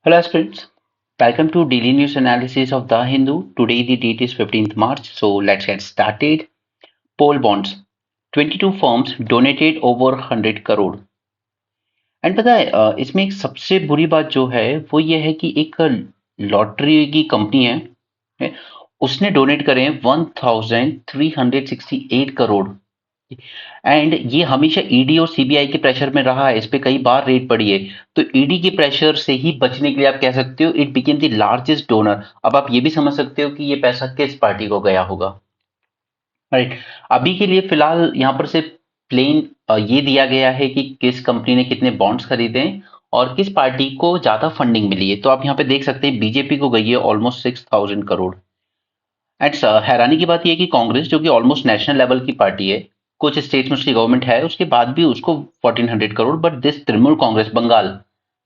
Hello aspirants, welcome to daily news analysis of The Hindu. Today the date is 15th March, so let's get started. Poll bonds, 22 firms donated over 100 crore. And पता है इसमें एक सबसे बुरी बात जो है वो ये है कि एक लॉटरी की कंपनी है, उसने डोनेट करे हैं 1368 करोड़। एंड ये हमेशा ईडी और सीबीआई के प्रेशर में रहा है, इस पे कई बार रेड पड़ी है। तो ईडी के प्रेशर से ही बचने के लिए आप कह सकते हो it became the largest donor. अब आप ये भी समझ सकते हो कि ये पैसा किस पार्टी को गया होगा, राइट। अभी के लिए फिलहाल यहाँ पर सिर्फ प्लेन ये दिया गया है कि किस कंपनी ने कितने बॉन्ड्स खरीदे हैं और किस पार्टी को ज्यादा फंडिंग मिली है। तो आप यहाँ पे देख सकते हैं बीजेपी को गई है ऑलमोस्ट 6000 करोड़। एंड हैरानी की बात यह है कि कांग्रेस जो कि ऑलमोस्ट नेशनल लेवल की पार्टी है, कुछ स्टेट्स में उसकी गवर्नमेंट है, उसके बाद भी उसको 1400 करोड़। बट दिस तृणमूल कांग्रेस बंगाल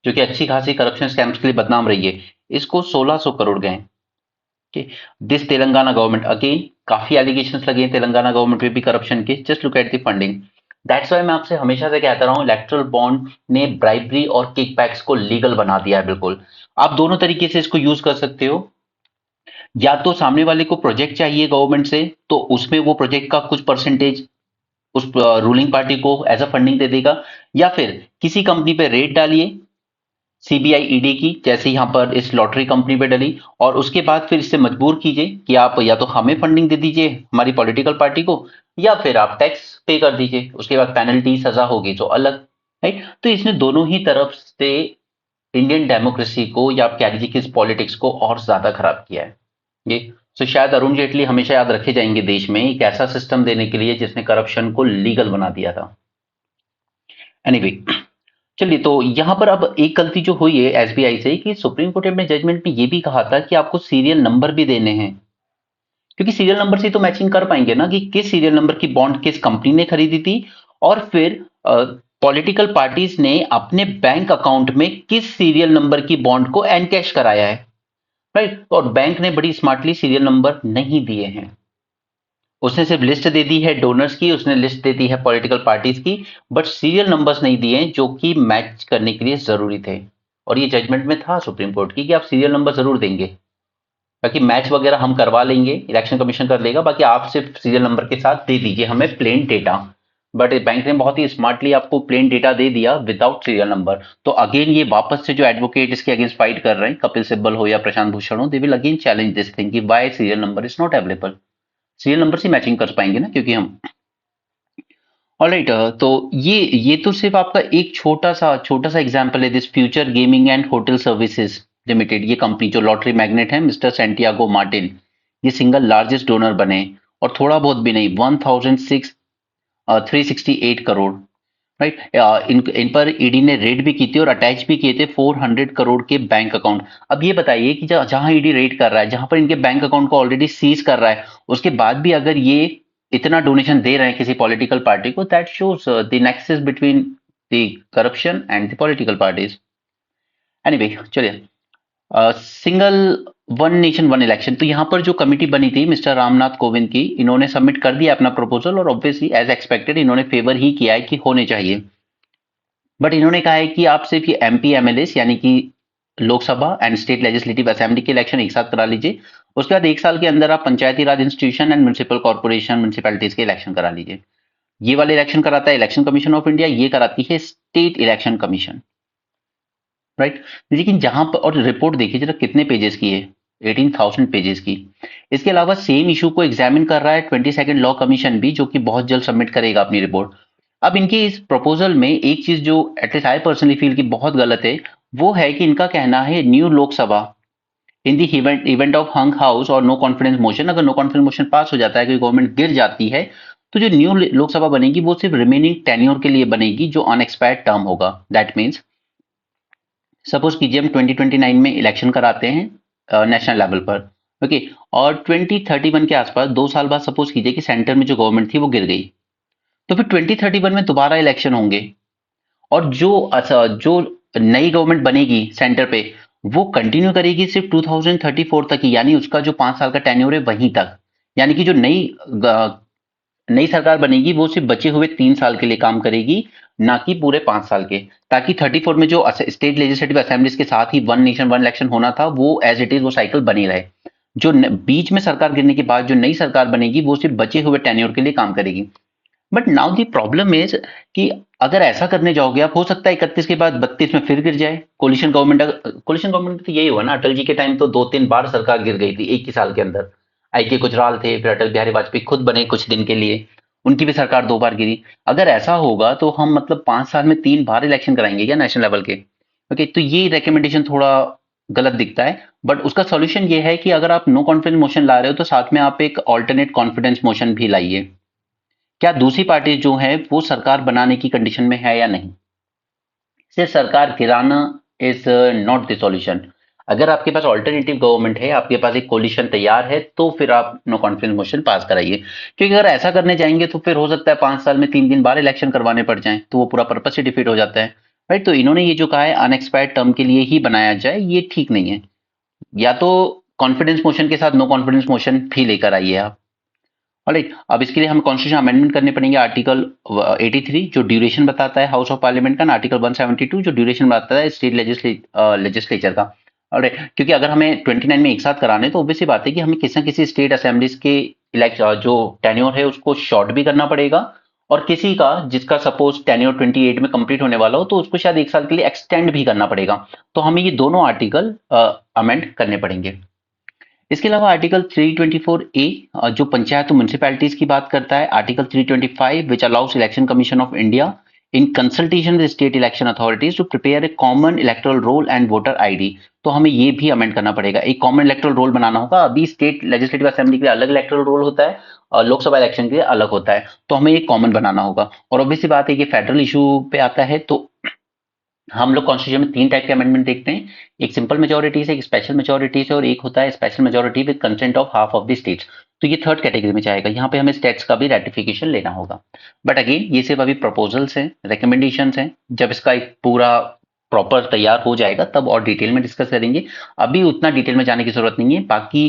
जो कि अच्छी खासी करप्शन स्कैम्स के लिए बदनाम रही है, इसको 1600 करोड़ गए। दिस तेलंगाना गवर्नमेंट अगेन काफी एलिगेशंस लगे हैं तेलंगाना गवर्नमेंट पे भी करप्शन के। Just look at the funding. That's why मैं आपसे हमेशा से कहता रहा हूं इलेक्ट्रल बॉन्ड ने ब्राइबरी और किकबैक्स को लीगल बना दिया है। बिल्कुल आप दोनों तरीके से इसको यूज कर सकते हो। या तो सामने वाले को प्रोजेक्ट चाहिए गवर्नमेंट से, तो उसमें वो प्रोजेक्ट का कुछ परसेंटेज उस रूलिंग पार्टी को एज अ फंडिंग दे देगा, या फिर किसी कंपनी पे रेड डालिए सीबीआई ईडी की, जैसे यहां पर इस लॉटरी कंपनी पे डली, और उसके बाद फिर इससे मजबूर कीजिए कि आप या तो हमें फंडिंग दे दीजिए हमारी पॉलिटिकल पार्टी को, या फिर आप टैक्स पे कर दीजिए, उसके बाद पेनल्टी सजा होगी जो अलग, राइट। तो इसने दोनों ही तरफ से इंडियन डेमोक्रेसी को, या आप कह लीजिए कि इस पॉलिटिक्स को और ज्यादा खराब किया है ये। तो शायद अरुण जेटली हमेशा याद रखे जाएंगे देश में एक ऐसा सिस्टम देने के लिए जिसने करप्शन को लीगल बना दिया था। एनीवे चलिए, तो यहां पर अब एक गलती जो हुई है एसबीआई से कि सुप्रीम कोर्ट ने जजमेंट में ये भी कहा था कि आपको सीरियल नंबर भी देने हैं, क्योंकि सीरियल नंबर से तो मैचिंग कर पाएंगे ना कि किस सीरियल नंबर की बॉन्ड किस कंपनी ने खरीदी थी, और फिर पॉलिटिकल पार्टीज ने अपने बैंक अकाउंट में किस सीरियल नंबर की बॉन्ड को एनकैश कराया है, राइट। और बैंक ने बड़ी स्मार्टली सीरियल नंबर नहीं दिए हैं। उसने सिर्फ लिस्ट दे दी है डोनर्स की, उसने लिस्ट दे दी है पॉलिटिकल पार्टीज की, बट सीरियल नंबर्स नहीं दिए हैं जो कि मैच करने के लिए जरूरी थे। और ये जजमेंट में था सुप्रीम कोर्ट की कि आप सीरियल नंबर जरूर देंगे, बाकी मैच वगैरह हम करवा लेंगे, इलेक्शन कमीशन कर लेगा, बाकी आप सिर्फ सीरियल नंबर के साथ दे दीजिए हमें प्लेन डेटा। बट बैंक ने बहुत ही स्मार्टली आपको प्लेन डेटा दे दिया विदाउट सीरियल नंबर। तो अगेन ये वापस से जो एडवोकेट इसके अगेंस्ट फाइट कर रहे हैं, कपिल सिब्बल हो या प्रशांत भूषण हो, they will again challenge this thing कि why serial number is not available. Serial number से मैचिंग कर पाएंगे ना, क्योंकि हम ऑलराइट। तो ये तो सिर्फ आपका एक छोटा सा एग्जांपल है this future gaming and hotel services limited. ये कंपनी जो लॉटरी मैग्नेट है मिस्टर सेंटियागो मार्टिन, ये सिंगल लार्जेस्ट डोनर बने, और थोड़ा बहुत भी नहीं, 1368 करोड़, राइट। इन पर ईडी ने रेड भी की थी और अटैच भी किए थे 400 करोड़ के बैंक अकाउंट। अब ये बताइए कि जहां ईडी रेड कर रहा है, जहां पर इनके बैंक अकाउंट को ऑलरेडी सीज कर रहा है, उसके बाद भी अगर ये इतना डोनेशन दे रहे हैं किसी पॉलिटिकल पार्टी को, that shows the nexus between the corruption and the political parties. Anyway चलिए, single one nation one election. तो यहाँ पर जो कमिटी बनी थी मिस्टर रामनाथ कोविंद की, इन्होंने सबमिट कर दिया अपना प्रपोजल, और ऑब्वियसली एज एक्सपेक्टेड इन्होंने फेवर ही किया है कि होने चाहिए। बट इन्होंने कहा है कि आप सिर्फ ये एमपी एमएलएस यानी कि Lok Sabha and state legislative assembly के इलेक्शन एक साथ करा लीजिए। उसके बाद एक साल के अंदर आप Panchayati Raj institution and municipal corporation municipalities के इलेक्शन करा लीजिए। ये वाले इलेक्शन कराता है इलेक्शन कमीशन ऑफ इंडिया, ये कराती है स्टेट इलेक्शन कमीशन, राइट। लेकिन जहां पर, और रिपोर्ट देखिए जरा कितने पेजेस की है, 18,000 पेजेस की। इसके अलावा सेम इशू को एग्जामिन कर रहा है 22nd लॉ कमीशन भी, जो कि बहुत जल्द सबमिट करेगा अपनी रिपोर्ट। अब इनके इस प्रपोजल में एक चीज जो एटलीस्ट आई पर्सनली फील की बहुत गलत है, वो है कि इनका कहना है new Lok Sabha in the event of hung house और नो कॉन्फिडेंस मोशन, अगर नो कॉन्फिडेंस मोशन पास हो जाता है कि गवर्नमेंट गिर जाती है, तो जो न्यू लोकसभा बनेगी वो सिर्फ रिमेनिंग टेन्योर के लिए बनेगी, जो अनएक्सपायर्ड टर्म होगा। दैट मीन्स सपोज कीजिए हम 2029 में इलेक्शन कराते हैं नेशनल लेवल पर, ओके, और 2031 के आसपास 2 साल बाद सपोज कीजिए कि सेंटर में जो गवर्नमेंट थी वो गिर गई, तो फिर 2031 में दोबारा इलेक्शन होंगे, और जो नई गवर्नमेंट बनेगी सेंटर पे, वो कंटिन्यू करेगी सिर्फ 2034 तक ही, यानी उसका जो 5 साल का टेन्योर है वहीं तक। यानी कि जो नई नई सरकार बनेगी वो सिर्फ बचे हुए 3 साल के लिए काम करेगी, ना कि पूरे 5 साल के, ताकि 34 में जो स्टेट लेजिस्लेटिव असेंबलीज के साथ ही वन नेशन वन इलेक्शन होना था वो एज इट इज वो साइकिल बनी रहे। जो बीच में सरकार गिरने के बाद जो नई सरकार बनेगी वो सिर्फ बचे हुए टेन्योर के लिए काम करेगी। But now the problem is कि अगर ऐसा करने जाओगे आप, हो सकता है 31 के बाद 32 में फिर गिर जाए कोलिशन गवर्नमेंट। कोलिशन गवर्नमेंट तो यही हुआ ना, अटल जी के टाइम तो 2-3 बार सरकार गिर गई थी एक ही साल के अंदर। आई के गुजराल थे, फिर अटल बिहारी वाजपेयी खुद बने कुछ दिन के लिए, उनकी भी सरकार 2 बार गिरी। अगर ऐसा होगा तो हम मतलब 5 साल में 3 बार इलेक्शन कराएंगे क्या नेशनल लेवल के? ओके, तो ये रिकमेंडेशन थोड़ा गलत दिखता है। बट उसका सॉल्यूशन ये है कि अगर आप नो कॉन्फिडेंस मोशन ला रहे हो तो साथ में आप एक ऑल्टरनेट कॉन्फिडेंस मोशन भी लाइए। क्या दूसरी पार्टी जो है वो सरकार बनाने की कंडीशन में है या नहीं? सिर्फ सरकार गिराना इज नॉट द सॉल्यूशन। अगर आपके पास ऑल्टरनेटिव गवर्नमेंट है, आपके पास एक कोलिशन तैयार है, तो फिर आप नो कॉन्फिडेंस मोशन पास कराइए। क्योंकि अगर ऐसा करने जाएंगे तो फिर हो सकता है 5 साल में 3-3 बार इलेक्शन करवाने पड़ जाएं, तो वो पूरा पर्पस ही डिफीट हो जाता है। राइट, तो इन्होंने ये जो कहा है अनएक्सपायर्ड टर्म के लिए ही बनाया जाए, ये ठीक नहीं है। या तो कॉन्फिडेंस मोशन के साथ नो कॉन्फिडेंस मोशन भी लेकर आइए आप। ऑलराइट, अब इसके लिए हमें कॉन्स्टिट्यूशन अमेंडमेंट करने पड़ेंगे। आर्टिकल 83 जो ड्यूरेशन बताता है हाउस ऑफ पार्लियामेंट का, आर्टिकल 172 जो ड्यूरेशन बताता है स्टेट लेजिस्लेचर का। ऑलराइट, क्योंकि अगर हमें 29 में एक साथ कराने तो ऑब्वियस सी बात है कि हमें किसी न किसी स्टेट असेंबलीज के जो टेन्योर है उसको शॉर्ट भी करना पड़ेगा, और किसी का जिसका सपोज टेन्योर 28 में कंप्लीट होने वाला हो तो उसको शायद एक साल के लिए एक्सटेंड भी करना पड़ेगा। तो हमें ये दोनों आर्टिकल अमेंड करने पड़ेंगे। इसके अलावा आर्टिकल 324 ए जो पंचायत और म्युनिसिपैलिटीज की बात करता है, article 325 which allows election commission of India in consultation with state election authorities to prepare a common electoral roll and voter ID. तो हमें ये भी अमेंड करना पड़ेगा, एक कॉमन इलेक्टोरल रोल बनाना होगा। अभी स्टेट लेजिस्लेटिव असेंबली के लिए अलग इलेक्टोरल रोल होता है और लोकसभा इलेक्शन के लिए अलग होता है, तो हमें एक कॉमन बनाना होगा। और ऑब्वियसली बात है कि फेडरल इशू पे आता है, तो हम लोग कॉन्स्टिट्यूशन में 3 टाइप के अमेंडमेंट देखते हैं। एक सिंपल मेजोरिटी से, एक स्पेशल मेजोरिटी से, और एक होता है special majority with consent of half of the states. तो ये थर्ड कैटेगरी में जाएगा, यहाँ पे हमें स्टेट्स का भी रेटिफिकेशन लेना होगा। बट अगेन ये सिर्फ अभी प्रपोजल्स हैं, रिकमेंडेशंस हैं। जब इसका एक पूरा प्रॉपर तैयार हो जाएगा तब और डिटेल में डिस्कस करेंगे। अभी उतना डिटेल में जाने की जरूरत नहीं है। बाकी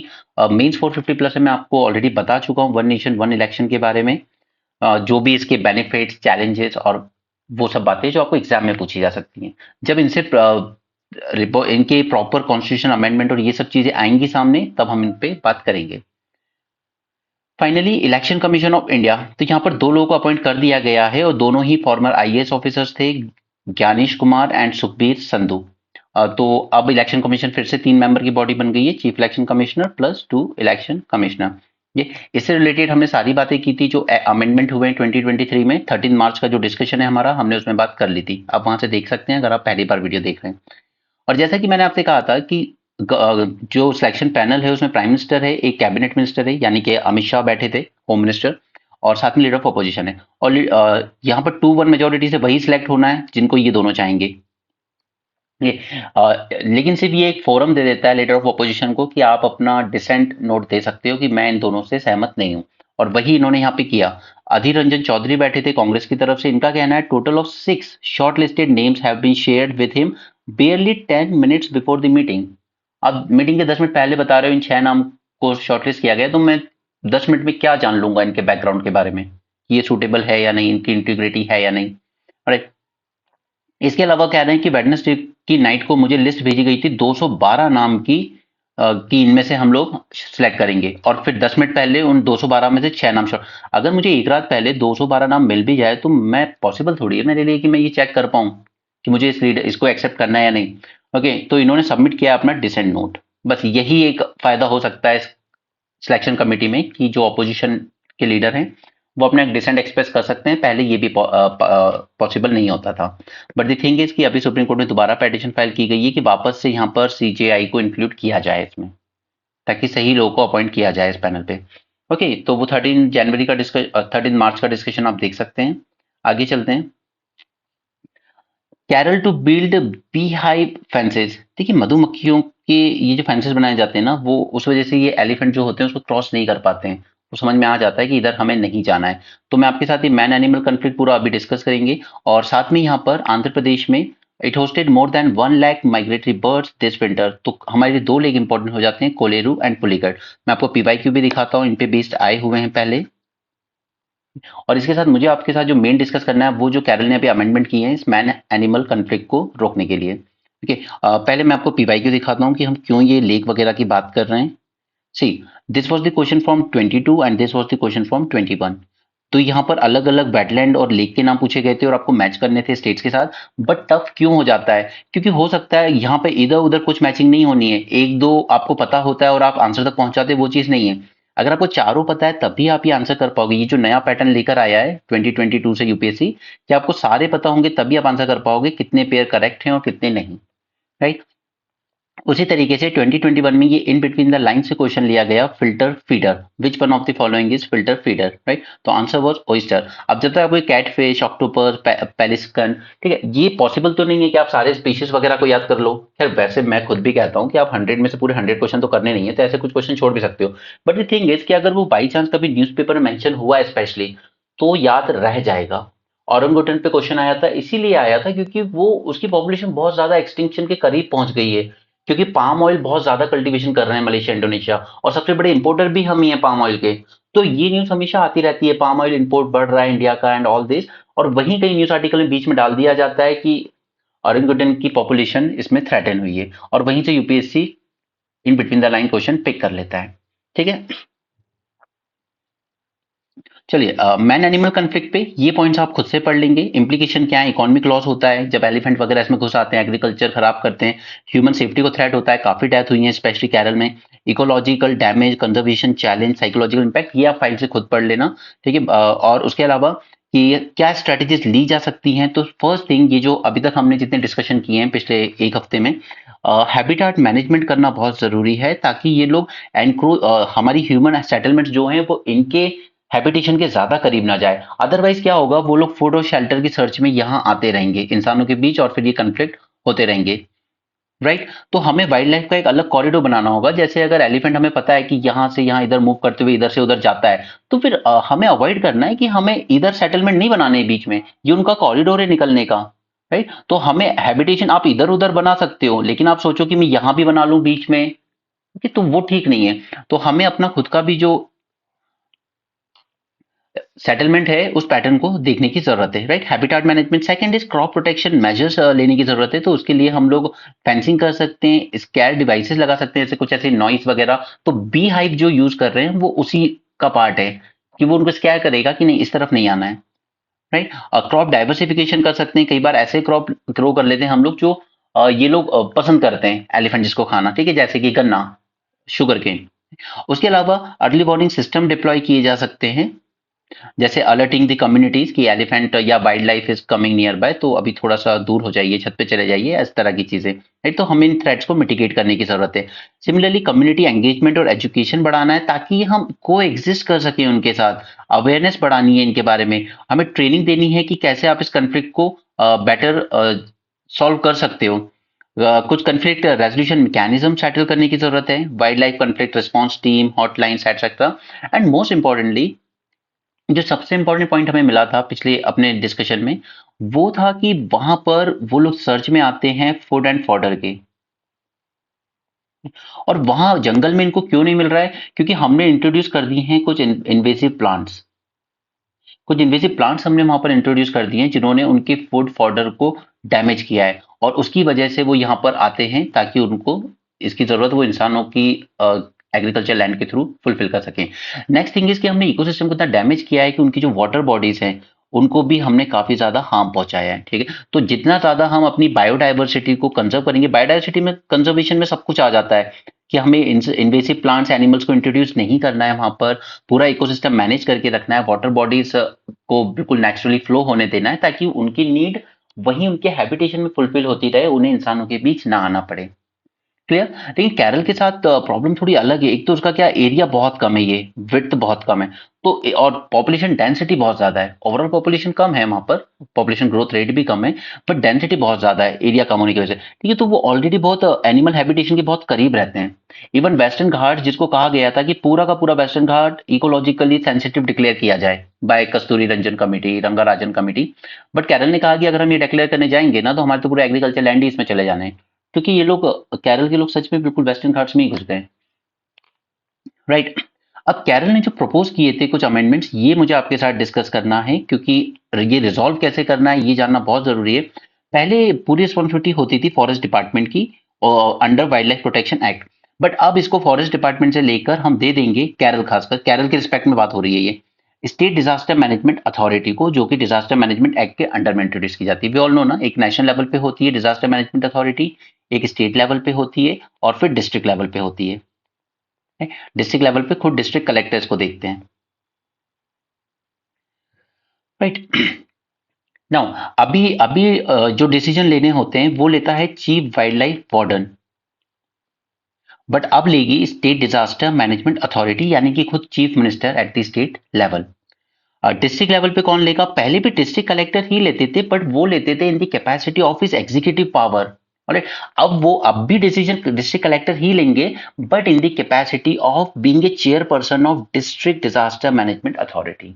मेंस 450+ में मैं आपको ऑलरेडी बता चुका हूँ वन नेशन वन इलेक्शन के बारे में, जो भी इसके बेनिफिट्स, चैलेंजेस और वो सब बातें जो आपको एग्जाम में पूछी जा सकती हैं। जब इनसे इनके प्रॉपर कॉन्स्टिट्यूशन अमेंडमेंट और ये सब चीजें आएंगी सामने, तब हम इन पे बात करेंगे। Finally election commission of India, तो यहाँ पर 2 लोगों को अपॉइंट कर दिया गया है और दोनों ही फॉर्मर आईएएस ऑफिसर्स थे, ज्ञानेश कुमार एंड सुखबीर संधू। तो अब इलेक्शन कमीशन फिर से 3 मेंबर की बॉडी बन गई है, chief election commissioner plus 2 election commissioner. ये इससे रिलेटेड हमने सारी बातें की थी जो अमेंडमेंट हुए 2023 में। 13 मार्च का जो डिस्कशन है हमारा, हमने उसमें बात कर ली थी, आप वहां से देख सकते हैं अगर आप पहली बार वीडियो देख रहे हैं। और जैसा कि मैंने आपसे कहा था कि जो सिलेक्शन पैनल है उसमें प्राइम मिनिस्टर है, एक कैबिनेट मिनिस्टर है यानी कि अमित शाह बैठे थे, होम मिनिस्टर, और साथ में लीडर ऑफ अपोजिशन है। और यहाँ पर 2-1 मेजोरिटी से वही सिलेक्ट होना है जिनको ये दोनों चाहेंगे। ये लेकिन सिर्फ ये एक फोरम दे देता है लीडर ऑफ अपोजिशन को कि आप अपना डिसेंट नोट दे सकते हो कि मैं इन दोनों से सहमत नहीं हूं, और वही इन्होंने यहाँ पे किया। अधीर रंजन चौधरी बैठे थे कांग्रेस की तरफ से, इनका कहना है total of 6 short listed names have been shared with him barely 10 minutes before the meeting. अब मीटिंग के 10 मिनट पहले बता रहे हो इन 6 नाम को शॉर्टलिस्ट किया गया, तो मैं 10 मिनट में क्या जान लूंगा इनके बैकग्राउंड के बारे में, कि ये सूटेबल है या नहीं, इनकी इंटीग्रिटी है या नहीं। राइट, इसके अलावा कह रहे हैं कि वेडनेसडे की नाइट को मुझे लिस्ट भेजी गई थी 212 नाम की, कि इनमें से हम लोग सिलेक्ट करेंगे, और फिर 10 मिनट पहले उन 212 में से 6 नाम शॉर्ट। अगर मुझे एक रात पहले 212 नाम मिल भी जाए तो मैं पॉसिबल थोड़ी है मेरे लिए कि मैं ये चेक कर पाऊं कि मुझे इसको एक्सेप्ट करना है या नहीं। ओके, तो इन्होंने सबमिट किया अपना डिसेंट नोट। बस यही एक फायदा हो सकता है सिलेक्शन कमेटी में कि जो अपोजिशन के लीडर हैं वो अपना एक डिसेंट एक्सप्रेस कर सकते हैं, पहले ये भी पॉसिबल नहीं होता था। बट द थिंग इज कि अभी सुप्रीम कोर्ट में दोबारा पिटीशन फाइल की गई है कि वापस से यहाँ पर सीजेआई को इंक्लूड किया जाए इसमें, ताकि सही लोग को अपॉइंट किया जाए इस पैनल पे। ओके, तो वो 13 मार्च का डिस्कशन आप देख सकते हैं। आगे चलते हैं। Kerala to build beehive fences. देखिए, मधुमक्खियों के ये जो फेंसेस बनाए जाते हैं ना, वो उस वजह से ये एलिफेंट जो होते हैं उसको क्रॉस नहीं कर पाते हैं, तो समझ में आ जाता है कि इधर हमें नहीं जाना है। तो मैं आपके साथ ये मैन एनिमल कन्फ्लिक्ट पूरा अभी डिस्कस करेंगे, और साथ में यहाँ पर आंध्र प्रदेश में it hosted more than 1 lakh migratory birds this winter. तो हमारे लिए 2 लेग इंपॉर्टेंट हो जाते हैं, कोलेरू एंड पुलिकट। मैं आपको पीवाईक्यू भी दिखाता हूँ, इन पे बेस्ड आए हुए हैं पहले। और इसके साथ मुझे आपके साथ जो मेन डिस्कस करना है वो जो कैरल ने अभी अमेंडमेंट की है इस मैन एनिमल कन्फ्लिक्ट को रोकने के लिए। ठीक है, पहले मैं आपको पीवाईक्यू दिखाता हूँ कि हम क्यों ये लेक वगैरह की बात कर रहे हैं। See, this was the question from 22 and this was the question from 21। तो यहाँ पर अलग अलग वेटलैंड और लेक के नाम पूछे गए थे और आपको मैच करने थे स्टेट्स के साथ। बट टफ क्यों हो जाता है, क्योंकि हो सकता है यहाँ पे इधर उधर कुछ मैचिंग नहीं होनी है, एक दो आपको पता होता है और आप आंसर तक पहुंचाते वो चीज नहीं है। अगर आपको चारों पता है तभी आप ये आंसर कर पाओगे। ये जो नया पैटर्न लेकर आया है 2022 से यूपीएससी, कि आपको सारे पता होंगे तभी आप आंसर कर पाओगे कितने पेयर करेक्ट हैं और कितने नहीं। राइट। उसी तरीके से 2021 में ये इन बिटवीन द लाइन से क्वेश्चन लिया गया, filter feeder, which one of the following is filter feeder, right. तो आंसर वाज ओयस्टर। अब जब तक आपको कैट फिश, ऑक्टोपस, पेलिस्कन, ठीक है, ये पॉसिबल तो नहीं है कि आप सारे स्पीशीज वगैरह को याद कर लो। खैर वैसे मैं खुद भी कहता हूँ कि आप 100 में से पूरे 100 क्वेश्चन तो करने नहीं है, तो ऐसे कुछ क्वेश्चन छोड़ भी सकते हो। बट द थिंग इज कि अगर वो बाई चांस कभी न्यूज़पेपर में मेंशन हुआ स्पेशली, तो याद रह जाएगा। औरंगुटन पे क्वेश्चन आया था, इसीलिए आया था क्योंकि वो उसकी पॉपुलेशन बहुत ज्यादा एक्सटिंक्शन के करीब पहुंच गई है, क्योंकि पाम ऑयल बहुत ज्यादा कल्टीवेशन कर रहे हैं मलेशिया, इंडोनेशिया, और सबसे बड़े इंपोर्टर भी हम ही हैं पाम ऑयल के। तो ये न्यूज हमेशा आती रहती है, पाम ऑयल इंपोर्ट बढ़ रहा है इंडिया का एंड ऑल दिस। और वहीं कई न्यूज आर्टिकल में बीच में डाल दिया जाता है कि ऑरेंगुटन की पॉपुलेशन इसमें थ्रेटन हुई है, और वहीं से UPSC in between the line question pick कर लेता है। ठीक है, चलिए, मैन एनिमल कन्फ्लिक्ट पे ये पॉइंट्स आप खुद से पढ़ लेंगे। इम्प्लीकेशन क्या है, इकोनॉमिक लॉस होता है जब एलिफेंट वगैरह इसमें घुस आते हैं, एग्रीकल्चर खराब करते हैं, ह्यूमन सेफ्टी को थ्रेट होता है, काफी डेथ हुई है स्पेशली केरल में, ecological damage, conservation challenge, psychological impact, ये आप फाइल से खुद पढ़ लेना। ठीक है, और उसके अलावा कि क्या स्ट्रेटेजीज ली जा सकती हैं, तो फर्स्ट थिंग, ये जो अभी तक हमने जितने डिस्कशन किए हैं पिछले एक हफ्ते में, हैबिटाट मैनेजमेंट करना बहुत जरूरी है, ताकि ये लोग एनक्रो हमारी ह्यूमन सेटलमेंट जो हैं वो इनके हैबिटेशन के ज्यादा करीब ना जाए। अदरवाइज क्या होगा, वो लोग फूड और शेल्टर की सर्च में यहाँ आते रहेंगे इंसानों के बीच, और फिर ये कन्फ्लिक्ट होते रहेंगे। राइट। तो हमें वाइल्ड लाइफ का एक अलग कॉरिडोर बनाना होगा। जैसे अगर एलिफेंट हमें पता है कि यहाँ से यहाँ इधर मूव करते हुए इधर से उधर जाता है, तो फिर हमें अवॉइड करना है कि हमें इधर सेटलमेंट नहीं बनाने है बीच में, ये उनका कॉरिडोर है निकलने का। राइट। तो हमें हैबिटेशन आप इधर उधर बना सकते हो, लेकिन आप सोचो कि मैं यहाँ भी बना लूं बीच में, कि तो वो ठीक नहीं है। तो हमें अपना खुद का भी जो सेटलमेंट है उस पैटर्न को देखने की जरूरत है। Right. Habitat management. Second is crop protection measures लेने की जरूरत है। तो उसके लिए हम लोग फेंसिंग कर सकते हैं, स्कैर डिवाइसेस लगा सकते हैं, जैसे कुछ ऐसे नॉइस वगैरह। तो बी हाइव जो यूज कर रहे हैं वो उसी का पार्ट है, कि वो उनको स्कैर करेगा कि नहीं, इस तरफ नहीं आना है। राइट। क्रॉप डाइवर्सिफिकेशन कर सकते हैं, कई बार ऐसे क्रॉप ग्रो कर लेते हैं हम लोग जो ये लोग पसंद करते हैं एलिफेंट जिसको खाना, ठीक है, जैसे कि गन्ना, शुगर केन। उसके अलावा अर्ली वार्निंग सिस्टम डिप्लॉय किए जा सकते हैं, जैसे अलर्टिंग द कम्युनिटीज कि एलिफेंट या wild life is coming near by, तो अभी थोड़ा सा दूर हो जाइए, छत पे चले जाइए, इस तरह की चीजें। राइट। तो हमें इन थ्रेट्स को मिटिगेट करने की जरूरत है। सिमिलरली कम्युनिटी एंगेजमेंट और एजुकेशन बढ़ाना है, ताकि हम को एग्जिस्ट कर सके उनके साथ। अवेयरनेस बढ़ानी है इनके बारे में, हमें ट्रेनिंग देनी है कि कैसे आप इस कन्फ्लिक्ट को बेटर सॉल्व कर सकते हो। कुछ कन्फ्लिक्ट रेजोल्यूशन मैकेनिज्म सेटल करने की जरूरत है, wildlife conflict response team, hotlines etcetera. And most importantly, जो सबसे इंपॉर्टेंट पॉइंट हमें मिला था पिछले अपने डिस्कशन में, वो था कि वहां पर वो लोग सर्च में आते हैं फूड एंड फॉडर के, और वहां जंगल में इनको क्यों नहीं मिल रहा है, क्योंकि हमने इंट्रोड्यूस कर दी हैं कुछ इन्वेसिव प्लांट्स। कुछ इन्वेसिव प्लांट्स हमने वहां पर इंट्रोड्यूस कर दिए हैं जिन्होंने उनके फूड फॉडर को डैमेज किया है, और उसकी वजह से वो यहाँ पर आते हैं ताकि उनको इसकी जरूरत वो इंसानों की एग्रीकल्चर लैंड के थ्रू फुलफिल कर सकें। नेक्स्ट थिंग इज कि हमने इकोसिस्टम को इतना डैमेज किया है कि उनकी जो वाटर बॉडीज हैं उनको भी हमने काफी ज्यादा हार्म पहुंचाया है। ठीक है, तो जितना ज्यादा हम अपनी बायोडाइवर्सिटी को कंजर्व करेंगे, बायोडाइवर्सिटी में कंजर्वेशन में सब कुछ आ जाता है, कि हमें इन्वेसिव प्लांट्स एनिमल्स को इंट्रोड्यूस नहीं करना है वहां पर, पूरा इकोसिस्टम मैनेज करके रखना है, वाटर बॉडीज को बिल्कुल नेचुरली फ्लो होने देना है, ताकि उनकी नीड वहीं उनके हैबिटेशन में फुलफिल होती रहे, उन्हें इंसानों के बीच ना आना पड़े। क्लियर। लेकिन केरल के साथ प्रॉब्लम थोड़ी अलग है। एक तो उसका क्या, एरिया बहुत कम है, ये विड्थ बहुत कम है, तो और पॉपुलेशन डेंसिटी बहुत ज्यादा है। ओवरऑल पॉपुलेशन कम है वहां पर, पॉपुलेशन ग्रोथ रेट भी कम है, बट डेंसिटी बहुत ज्यादा है एरिया कम होने की वजह से। ठीक है, तो वो ऑलरेडी बहुत एनिमल हैबिटेशन के बहुत करीब रहते हैं। इवन वेस्टर्न घाट, जिसको कहा गया था कि पूरा का पूरा western Ghat ecologically sensitive declare किया जाए by Kasturi Rangan committee, Rangarajan committee, but Kerala ने कहा कि अगर हम ये डिक्लेयर करने जाएंगे ना, तो हमारे तो पूरे एग्रीकल्चर लैंड ही इसमें चले जाने हैं, क्योंकि ये लोग केरल के लोग सच में बिल्कुल वेस्टर्न घाट्स में ही घुस गए। राइट। अब कैरल ने जो प्रपोज किए थे कुछ अमेंडमेंट्स, ये मुझे आपके साथ डिस्कस करना है, क्योंकि ये रिजॉल्व कैसे करना है ये जानना बहुत जरूरी है। पहले पूरी रिस्पॉन्सिबिलिटी होती थी फॉरेस्ट डिपार्टमेंट की और under wildlife protection act, but अब इसको फॉरेस्ट डिपार्टमेंट से लेकर हम दे देंगे कैरल, खासकर कैरल के रिस्पेक्ट में बात हो रही है ये, स्टेट डिजास्टर मैनेजमेंट अथॉरिटी को, जो कि डिजास्टर मैनेजमेंट एक्ट के अंडर में इंट्रोड्यूस की जाती है। वी ऑल नो ना, एक नेशनल लेवल पे होती है डिजास्टर मैनेजमेंट अथॉरिटी, एक स्टेट लेवल पे होती है और फिर डिस्ट्रिक्ट लेवल पे होती है। डिस्ट्रिक्ट लेवल पे खुद डिस्ट्रिक्ट कलेक्टर्स को देखते हैं, राइट। नाउ अभी अभी जो डिसीजन लेने होते हैं वो लेता है chief wild life warden, but अब लेगी स्टेट डिजास्टर मैनेजमेंट अथॉरिटी, यानी कि खुद chief minister at the state level. District level पे कौन लेगा? पहले भी डिस्ट्रिक्ट कलेक्टर ही लेते थे, बट वो लेते थे in the capacity of his executive power. और अब वो अब भी डिसीजन डिस्ट्रिक्ट कलेक्टर ही लेंगे, but in the capacity of being a chairperson of district disaster management authority.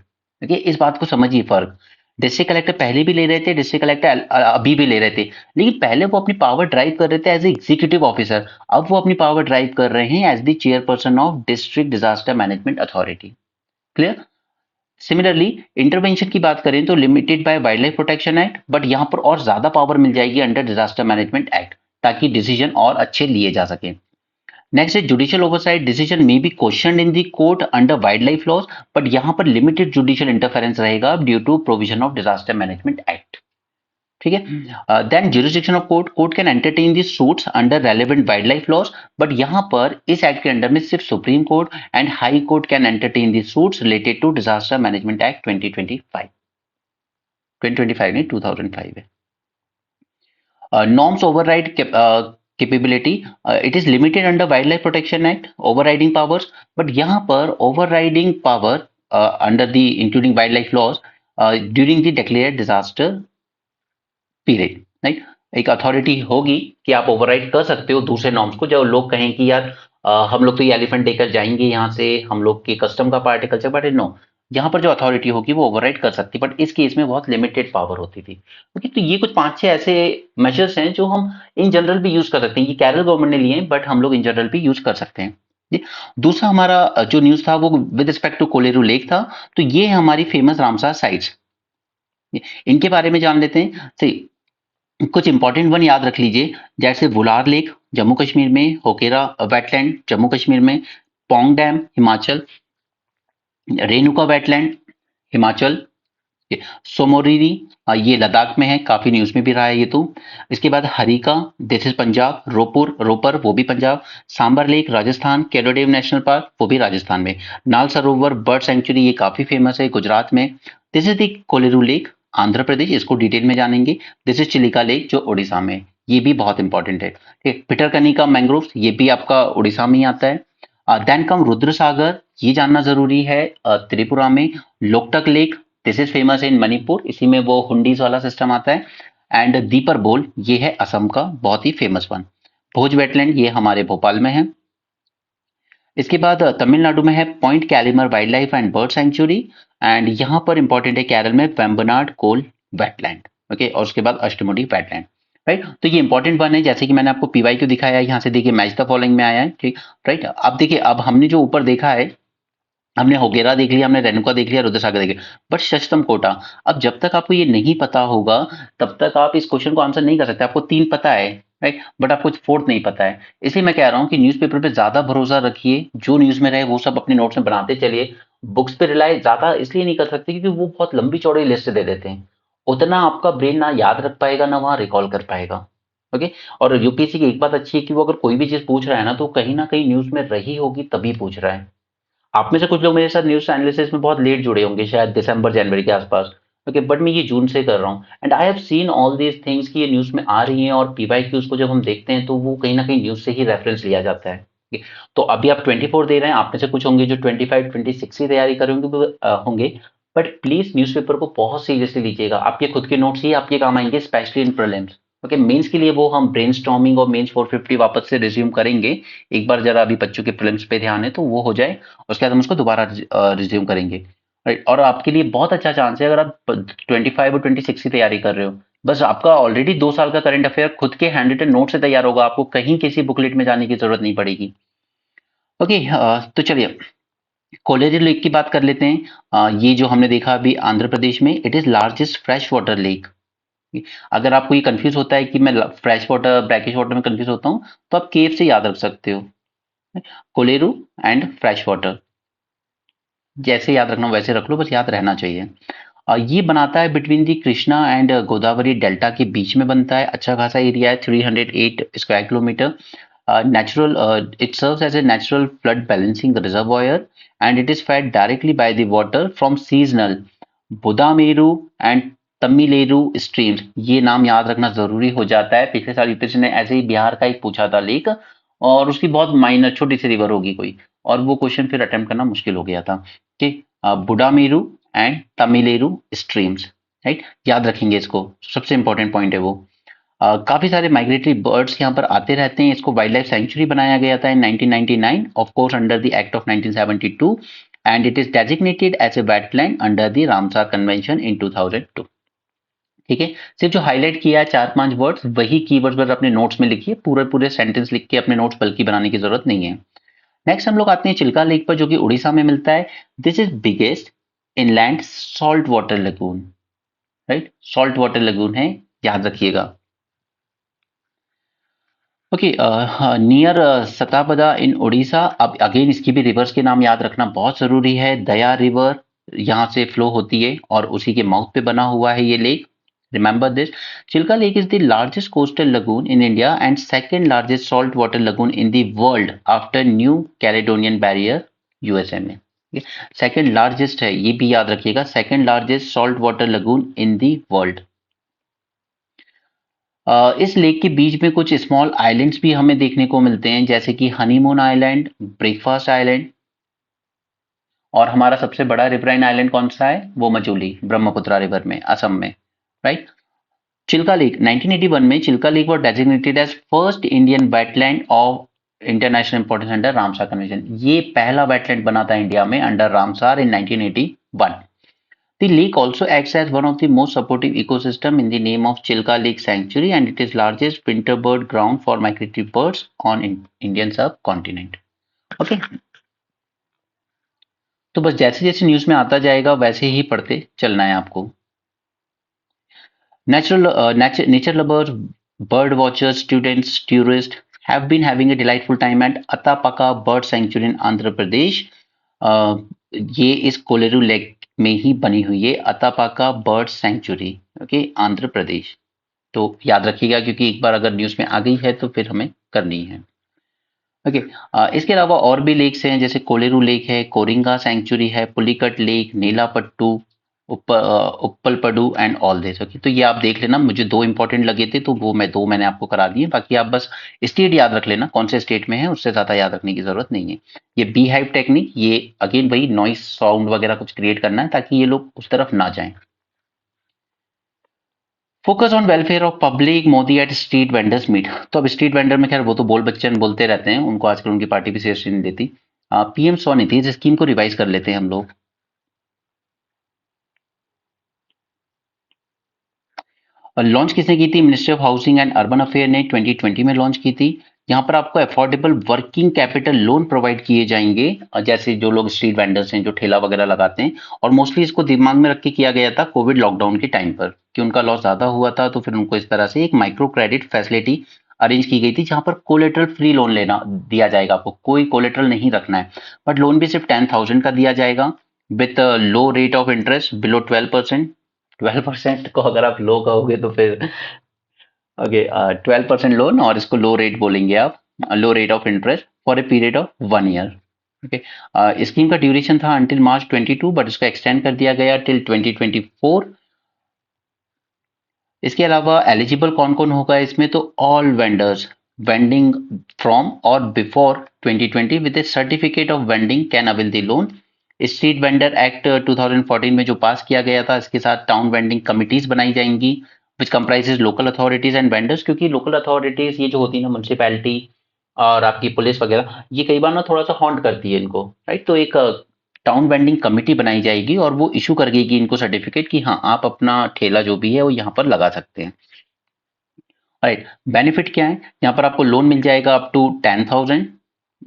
देखिए इस बात को समझिए फर्क। डिस्ट्रिक्ट कलेक्टर पहले भी ले रहे थे, डिस्ट्रिक्ट कलेक्टर अभी भी ले रहे थे, लेकिन पहले वो अपनी पावर ड्राइव कर रहे थे एज एग्जीक्यूटिव ऑफिसर, अब वो अपनी पावर ड्राइव कर रहे हैं as the chairperson of district disaster management authority. Clear? Similarly intervention की बात करें तो limited by wildlife protection act, but यहां पर और ज्यादा पावर मिल जाएगी अंडर डिजास्टर मैनेजमेंट एक्ट, ताकि डिसीजन और अच्छे लिए जा सके। नेक्स्ट है जुडिशियल ओवरसाइट, डिसीजन में be question in the court under wildlife laws, but यहां पर लिमिटेड जुडिशियल इंटरफेरेंस रहेगा due to provision of disaster management act. ठीक है। Then jurisdiction of court, court can entertain the suits under relevant wildlife laws, but यहां पर इस act के under में सिर्फ supreme court and high court can entertain the suits related to disaster management act 2025। 2025 नहीं, 2005 है। Norms override capability, it is limited under wildlife protection act overriding powers, but यहां पर overriding power under the including wildlife laws during the declared disaster period, right. एक authority होगी कि आप override कर सकते हो दूसरे नॉर्म्स को, जब लोग कहें कि यार हम लोग तो ये एलिफेंट लेकर जाएंगे यहाँ से, हम लोग के कस्टम का पार्ट है, कल्चर पार्ट है, नो, यहाँ पर जो अथॉरिटी होगी वो ओवरराइड कर सकती है, बट इस केस में बहुत लिमिटेड पावर होती थी। ओके, तो ये कुछ 5-6 ऐसे मेजर्स हैं जो हम इन जनरल भी यूज कर सकते हैं। ये केरल गवर्नमेंट ने लिए हैं, बट हम लोग इन जनरल भी यूज कर सकते हैं। जी। दूसरा हमारा जो न्यूज था वो with respect to Kolleru lake था, तो ये है हमारी फेमस रामसार साइट्स, इनके बारे में जान लेते हैं। कुछ इंपॉर्टेंट वन याद रख लीजिए, जैसे वुलार लेक जम्मू कश्मीर में, होकेरा वेटलैंड जम्मू कश्मीर में, पोंग डैम हिमाचल, रेणुका वेटलैंड हिमाचल, सोमोरिरी ये लद्दाख में है, काफी न्यूज में भी रहा है ये तो। इसके बाद हरिका, दिस इज पंजाब, रोपर वो भी Punjab, Sambhar lake Rajasthan, Keoladeo national park वो भी राजस्थान में, नाल सरोवर बर्ड सेंचुरी ये काफी फेमस है गुजरात में, this is the Kolleru lake Andhra Pradesh, इसको डिटेल में जानेंगे। दिस इज चिलिका लेक जो उड़ीसा में, ये भी बहुत इंपॉर्टेंट है। ठीक, भितरकनिका मैंग्रोव ये भी आपका उड़ीसा में ही आता है। देन कम रुद्र सागर, ये जानना जरूरी है, त्रिपुरा में। Loktak lake, this is famous in Manipur, इसी में वो हुंडीज वाला सिस्टम आता है। एंड दीपर बोल ये है असम का बहुत ही फेमस वन। भोज वेटलैंड ये हमारे भोपाल में है। इसके बाद तमिलनाडु में है Point Calimere wildlife and bird sanctuary, and यहाँ पर इंपॉर्टेंट है केरल में वेम्बनाड कोल वेटलैंड। ओके, और उसके बाद अष्टमुडी वेटलैंड, राइट। तो ये इंपॉर्टेंट वन है, जैसे कि मैंने आपको पीवाई क्यू दिखाया, यहाँ से देखिए मैच द फॉलोइंग में आया है, ठीक, राइट। अब देखिए, अब हमने जो ऊपर देखा है, हमने होगेरा देख लिया, हमने रेणुका देख लिया, रुद्रसागर देख लिया, बट शशतम कोटा, अब जब तक आपको ये नहीं पता होगा तब तक आप इस क्वेश्चन को आंसर नहीं कर सकते। आपको 3 पता है, राइट, बट आपको 4th नहीं पता है। इसलिए मैं कह रहा हूं कि न्यूज़पेपर पे ज्यादा भरोसा रखिए, जो न्यूज में रहे वो सब अपने नोट्स में बनाते चलिए। बुक्स पे रिलाई ज्यादा इसलिए नहीं कर सकते क्योंकि वो बहुत लंबी चौड़ी लिस्ट दे देते हैं, उतना आपका ब्रेन ना याद रख पाएगा ना वहां रिकॉल कर पाएगा। ओके, और यूपीएससी की एक बात अच्छी है कि वो अगर कोई भी चीज पूछ रहा है ना, तो कहीं ना कहीं न्यूज में रही होगी तभी पूछ रहा है। आप में से कुछ लोग मेरे साथ न्यूज़ एनालिसिस में बहुत लेट जुड़े होंगे, शायद दिसंबर जनवरी के आसपास। ओके, बट मैं ये जून से कर रहा हूँ, and I have seen all these things कि ये न्यूज़ में आ रही हैं, और पीवाईक्यूज को जब हम देखते हैं तो वो कहीं ना कहीं न्यूज़ से ही रेफरेंस लिया जाता है। Okay, तो अभी आप 24 दे रहे हैं, आप में से कुछ होंगे जो 25 26 की तैयारी कर होंगे, बट प्लीज न्यूज़पेपर को बहुत सीरियसली लीजिएगा। आपके खुद के नोट्स ही आपके काम आएंगे, specially in prelims. Okay, mains के लिए वो हम ब्रेनस्टॉर्मिंग और मेंस 450 वापस से रिज्यूम करेंगे। एक बार जरा अभी बच्चों के प्रीलिम्स पे ध्यान है तो वो हो जाए, उसके बाद हम उसको दोबारा रिज्यूम करेंगे, राइट। और आपके लिए बहुत अच्छा चांस है अगर आप 25 और 26 की तैयारी कर रहे हो, बस आपका ऑलरेडी 2 साल का करंट अफेयर खुद के हैंड रिटन नोट से तैयार होगा, आपको कहीं किसी बुकलेट में जाने की जरूरत नहीं पड़ेगी। ओके, तो चलिए कोलेरी लेक की बात कर लेते हैं। ये जो हमने देखा अभी आंध्र प्रदेश में, it is largest fresh water lake. अगर आपको ये कंफ्यूज होता है कि मैं फ्रेश वाटर ब्रैकिश वाटर में कंफ्यूज होता हूँ, तो आप केव से याद रख सकते हो, कोलेरू एंड फ्रेश वाटर। जैसे याद रखना वैसे रख लो, बस याद रहना चाहिए। ये बनाता है between the Krishna and Godavari delta के बीच में बनता है। अच्छा खासा एरिया है, 308 square kilometre. Natural, it serves as a natural flood balancing reservoir and it is fed directly by the water from seasonal Budameru and Tammileru streams. ये नाम याद रखना जरूरी हो जाता है। पिछले साल यूपीएससी ने ऐसे ही बिहार का एक पूछा था लेक, और उसकी बहुत माइनर छोटी सी रिवर होगी कोई, और वो क्वेश्चन फिर अटेम्प्ट करना मुश्किल हो गया था कि Budameru and Tammileru streams, right, याद रखेंगे इसको, सबसे इंपॉर्टेंट पॉइंट है वो। काफी सारे माइग्रेटरी बर्ड्स यहाँ पर आते रहते हैं। इसको वाइल्ड लाइफ सेंचुरी बनाया गया था in 1999, of course under the act of 1972, and it is designated as a wetland under the Ramsar convention in 2002। ठीक है, सिर्फ जो हाईलाइट किया है 4-5 वर्ड्स, वही कीवर्ड्स पर अपने नोट्स में लिखिए, पूरे पूरे सेंटेंस लिख के अपने नोट्स बल्कि बनाने की जरूरत नहीं है। नेक्स्ट हम लोग आते हैं चिल्का लेक पर, जो कि उड़ीसा में मिलता है। This is biggest inland salt water lagoon, right, salt water lagoon है, याद रखिएगा। ओके, नियर सतापदा इन उड़ीसा। अब अगेन इसकी भी रिवर्स के नाम याद रखना बहुत जरूरी है। दया रिवर यहाँ से फ्लो होती है और उसी के माउथ पे बना हुआ है ये lake. Remember this. Chilika lake is the largest coastal lagoon in India and second largest salt water lagoon in the world after New Caledonian barrier, USA में। सेकंड लार्जेस्ट है, ये भी याद रखिएगा, second largest salt water lagoon in the world. इस lake के बीच में कुछ स्मॉल आइलैंड्स भी हमें देखने को मिलते हैं, जैसे कि हनीमून आइलैंड, ब्रेकफास्ट आइलैंड, और हमारा सबसे बड़ा रिवराइन आइलैंड कौन सा है, वो मजूली, ब्रह्मपुत्रा रिवर में, असम में, राइट। चिल्का लेक 1981 में Chilika lake was designated as first Indian wetland of international importance under Ramsar convention. ये पहला वेटलैंड बना था इंडिया में under Ramsar in 1981। The lake also acts as one of the most supportive ecosystem in the name of Chilka Lake Sanctuary and it is largest winter bird ground for migratory birds on Indian subcontinent. Okay. तो बस जैसे जैसे news में आता जाएगा वैसे ही पढ़ते चलना है आपको। Nature lovers, bird watchers, students, tourists have been having a delightful time at Atapaka Bird Sanctuary in Andhra Pradesh. ये इस कोलेरू लेक में ही बनी हुई है, अतापाका bird sanctuary, okay, Andhra Pradesh. तो याद रखिएगा क्योंकि एक बार अगर न्यूज में आ गई है तो फिर हमें करनी है। ओके, इसके अलावा और भी लेक्स हैं, जैसे कोलेरू लेक है, कोरिंगा सेंचुरी है, Pulicat lake, Nelapattu, Uppalapadu and all this. Okay, तो ये आप देख लेना, मुझे 2 इंपॉर्टेंट लगे थे तो वो मैं 2 मैंने आपको करा दिए, बाकी आप बस स्टेट याद रख लेना कौन से स्टेट में है, उससे ज्यादा याद रखने की जरूरत नहीं है। ये बी हाइव टेक्निक, ये अगेन वही नॉइस साउंड वगैरह कुछ क्रिएट करना है ताकि ये लोग उस तरफ ना जाएं। Focus on welfare of public, Modi at street vendors meet. तो अब स्ट्रीट वेंडर में खैर वो तो बोल बच्चन बोलते रहते हैं, उनको आजकल उनकी पार्टी भी शेयर नहीं देती। पीएम स्वनिधि, इस स्कीम को रिवाइज कर लेते हैं हम लोग। लॉन्च किसने की थी, ministry of housing and urban affair ने 2020 में लॉन्च की थी। यहाँ पर आपको affordable working capital loan provide किए जाएंगे, जैसे जो लोग स्ट्रीट वेंडर्स हैं, जो ठेला वगैरह लगाते हैं, और मोस्टली इसको दिमाग में रख के किया गया था कोविड लॉकडाउन के टाइम पर कि उनका लॉस ज्यादा हुआ था, तो फिर उनको इस तरह से एक माइक्रो क्रेडिट फैसिलिटी अरेंज की गई थी, जहां पर कोलेटरल फ्री लोन लेना दिया जाएगा, आपको कोई कोलेटरल नहीं रखना है, बट लोन भी सिर्फ 10,000 का दिया जाएगा with low rate of interest below 12%। 12% को अगर आप लो कहोगे तो फिर ओके, 12% लोन, और इसको लो रेट बोलेंगे आप, low rate of interest for a period of 1 year. Okay, scheme का ड्यूरेशन था अंटिल मार्च 22, बट इसको एक्सटेंड कर दिया गया टिल 2024। इसके अलावा एलिजिबल कौन कौन होगा इसमें, तो ऑल वेंडर्स वेंडिंग फ्रॉम और before 2020 with A certificate of vending can avail the loan. Street vendor act 2014 में जो पास किया गया था, इसके साथ टाउन वेंडिंग कमिटीज बनाई जाएंगी which comprises local authorities and vendors, क्योंकि लोकल अथॉरिटीज ये जो होती है ना, म्यूनसिपैलिटी और आपकी पुलिस वगैरह, ये कई बार ना थोड़ा सा हॉन्ट करती है इनको, राइट। तो एक टाउन वेंडिंग कमिटी बनाई जाएगी और वो इशू कर देगी इनको सर्टिफिकेट कि हाँ आप अपना ठेला जो भी है वो यहाँ पर लगा सकते हैं, राइट। बेनिफिट क्या है, यहाँ पर आपको लोन मिल जाएगा अप टू 10,000,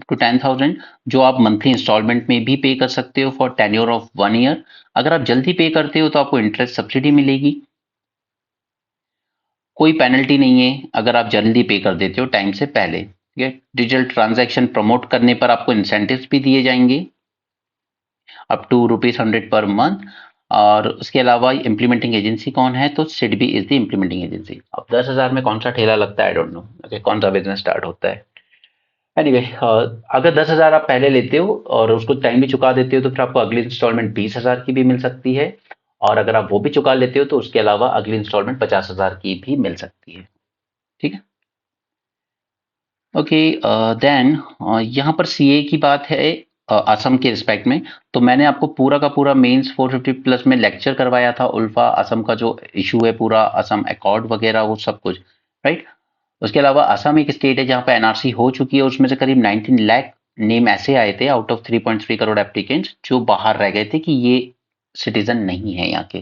टू 10,000 जो आप मंथली इंस्टॉलमेंट में भी पे कर सकते हो फॉर टेन्योर ऑफ 1 ईयर। अगर आप जल्दी पे करते हो तो आपको इंटरेस्ट सब्सिडी मिलेगी। कोई पेनल्टी नहीं है अगर आप जल्दी पे कर देते हो टाइम से पहले। ठीक है, डिजिटल ट्रांजैक्शन प्रमोट करने पर आपको इंसेंटिव्स भी दिए जाएंगे अप टू ₹100 पर मंथ। और उसके अलावा इम्प्लीमेंटिंग एजेंसी कौन है, तो SIDBI is the implementing agency. अब 10,000 में कौन सा ठेला लगता है, आई डोंट नो, ओके, कौन सा बिजनेस स्टार्ट होता है। एनीवे अगर 10,000 आप पहले लेते हो और उसको टाइम भी चुका देते हो तो फिर आपको अगली इंस्टॉलमेंट 20,000 की भी मिल सकती है। और अगर आप वो भी चुका लेते हो तो उसके अलावा अगली इंस्टॉलमेंट 50,000 की भी मिल सकती है। ठीक है, ओके। देन यहाँ पर सीए की बात है असम के रिस्पेक्ट में। तो मैंने आपको पूरा का पूरा मेंस 450 प्लस में लेक्चर करवाया था उल्फा असम का जो इशू है, पूरा असम अकॉर्ड वगैरह वो सब कुछ, राइट। उसके अलावा असम एक स्टेट है जहां पर एनआरसी हो चुकी है, उसमें से करीब 19 लाख नेम ऐसे आए थे आउट ऑफ 3.3 करोड़ एप्लीकेंट्स जो बाहर रह गए थे कि ये सिटीजन नहीं है यहाँ के,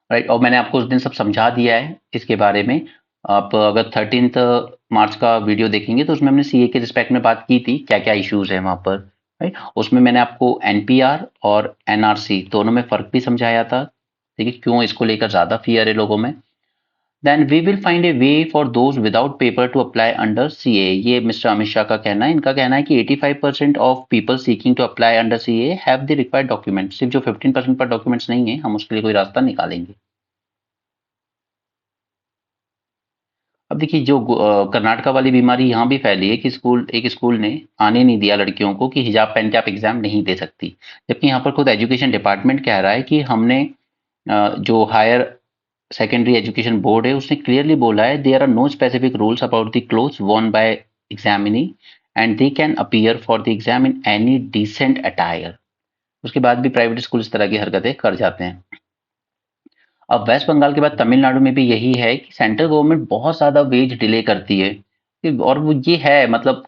राइट। और मैंने आपको उस दिन सब समझा दिया है इसके बारे में। आप अगर 13 मार्च का वीडियो देखेंगे तो उसमें हमने सीए के रिस्पेक्ट में बात की थी, क्या क्या इश्यूज है वहां पर, राइट। उसमें मैंने आपको एनपीआर और एनआरसी दोनों में फर्क भी समझाया था, ठीक है, क्यों इसको लेकर ज्यादा फियर है लोगों में। Then we will find a way for those without paper to apply under CAA. ये मिस्टर अमित शाह का कहना है। इनका कहना है कि 85% of people seeking to apply under CAA have the required document. सिर्फ जो 15% पर डॉक्यूमेंट्स नहीं है, हम उसके लिए कोई रास्ता निकालेंगे। अब देखिए जो कर्नाटका वाली बीमारी यहाँ भी फैली है कि एक स्कूल ने आने नहीं दिया लड़कियों को कि हिजाब पहन के आप एग्जाम नहीं दे सकती। जबकि यहाँ पर खुद एजुकेशन डिपार्टमेंट कह रहा है कि हमने जो हायर सेकेंडरी एजुकेशन बोर्ड है उसने क्लियरली बोला है there are no specific rules about the clothes worn by examinee and they can appear for the exam in any decent attire. उसके बाद भी प्राइवेट स्कूल इस तरह की हरकतें कर जाते हैं। अब वेस्ट बंगाल के बाद तमिलनाडु में भी यही है कि सेंट्रल गवर्नमेंट बहुत ज़्यादा वेज डिले करती है। और वो ये है, मतलब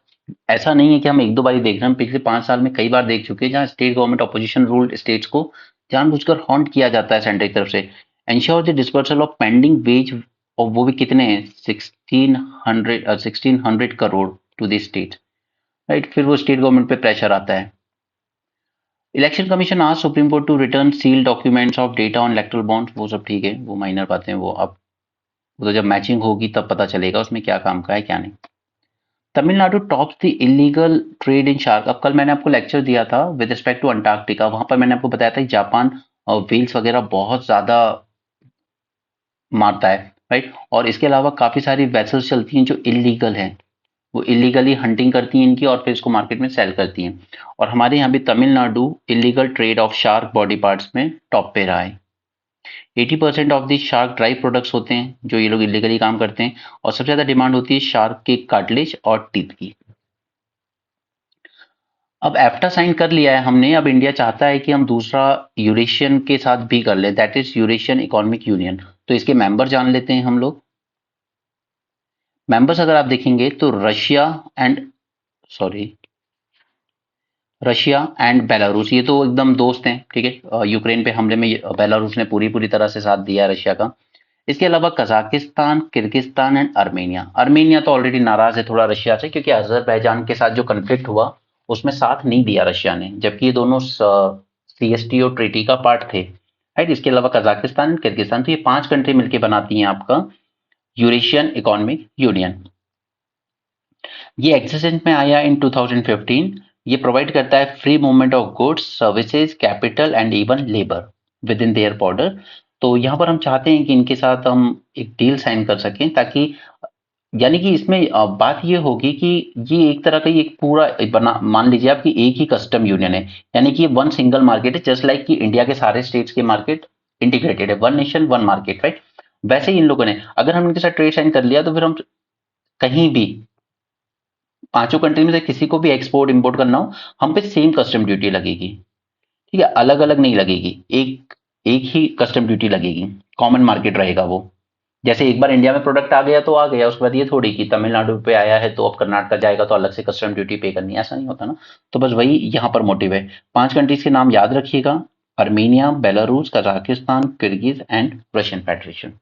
ऐसा नहीं है कि हम एक दो बार ही देख रहे हैं, हम पिछले 5 साल में कई बार देख चुके हैं जहाँ state government opposition ruled states को जानबूझकर हॉन्ट किया जाता है सेंटर की तरफ से। Ensure the disbursal of pending wage, और वो भी कितने हैं, 1600 crore to the state, right. फिर वो स्टेट गवर्नमेंट पे प्रेशर आता है। इलेक्शन कमीशन आज supreme court to return seal documents of data on electoral bonds. वो सब ठीक है, वो माइनर बातें हैं, वो अब वो तो जब मैचिंग होगी तब पता चलेगा उसमें क्या काम का है क्या नहीं। Tamil Nadu tops the illegal trade in shark. अब कल मैंने आपको लेक्चर दिया था विद रिस्पेक्ट टू अंटार्कटिका, वहां पर मैंने आपको बताया था कि जापान और व्हेल्स वगैरह बहुत ज्यादा मारता है, राइट। और इसके अलावा काफी सारी वेसल्स चलती हैं जो इलीगल हैं, वो इलीगली हंटिंग करती हैं इनकी और फिर इसको मार्केट में सेल करती हैं। और हमारे यहाँ भी Tamil Nadu illegal trade off shark body parts में टॉप पे रहा है। 80% of the shark dry products होते हैं जो ये लोग इलीगली काम करते हैं। और सबसे ज्यादा डिमांड होती है शार्क के कार्टिलेज और टीथ की। अब एफ्टा साइन कर लिया है हमने, अब इंडिया चाहता है कि हम दूसरा यूरेशियन के साथ भी कर लें, that is Eurasian economic union. तो इसके मेंबर जान लेते हैं हम लोग। मेंबर्स अगर आप देखेंगे तो सॉरी रशिया एंड बेलारूस, ये तो एकदम दोस्त हैं, ठीक है। यूक्रेन पे हमले में बेलारूस ने पूरी पूरी तरह से साथ दिया रशिया का। इसके अलावा Kazakhstan, Kyrgyzstan and Armenia. Armenia तो ऑलरेडी नाराज है थोड़ा रशिया से क्योंकि अजरबैजान के साथ जो कन्फ्लिक्ट हुआ उसमें साथ नहीं दिया रशिया ने, जबकि ये दोनों सीएसटीओ ट्रीटी का पार्ट थे, राइट। इसके अलावा कजाकिस्तान एंड किर्गिस्तान, तो ये 5 कंट्री मिलकर बनाती हैं आपका यूरेशियन इकोनॉमिक यूनियन। ये एक्सिस्टेंस में आया इन 2015। ये प्रोवाइड करता है free movement of goods, services, capital and even labour with in their border. तो यहाँ पर हम चाहते हैं कि इनके साथ हम एक डील साइन कर सकें ताकि, यानी कि इसमें बात ये होगी कि ये एक तरह का ये एक पूरा बना, मान लीजिए आपकी एक ही कस्टम यूनियन है, यानी कि वन सिंगल मार्केट है, जस्ट लाइक कि इंडिया के सारे स्टेट्स के मार्केट इंटीग्रेटेड है, one nation one market, right. वैसे ही इन लोगों ने अगर हम इनके साथ ट्रेड साइन कर लिया तो फिर हम कहीं भी पांचों कंट्री में से किसी को भी एक्सपोर्ट इंपोर्ट करना हो, हम पे सेम कस्टम ड्यूटी लगेगी, ठीक है, अलग अलग नहीं लगेगी, एक एक ही कस्टम ड्यूटी लगेगी, कॉमन मार्केट रहेगा वो। जैसे एक बार इंडिया में प्रोडक्ट आ गया तो आ गया, उसके बाद ये थोड़ी कि तमिलनाडु पे आया है तो अब कर्नाटक जाएगा तो अलग से कस्टम ड्यूटी पे करनी है, ऐसा नहीं होता ना। तो बस वही यहाँ पर मोटिव है। 5 कंट्रीज के नाम याद रखिएगा, Armenia, Belarus, Kazakhstan, Kyrgyz and Russian federation.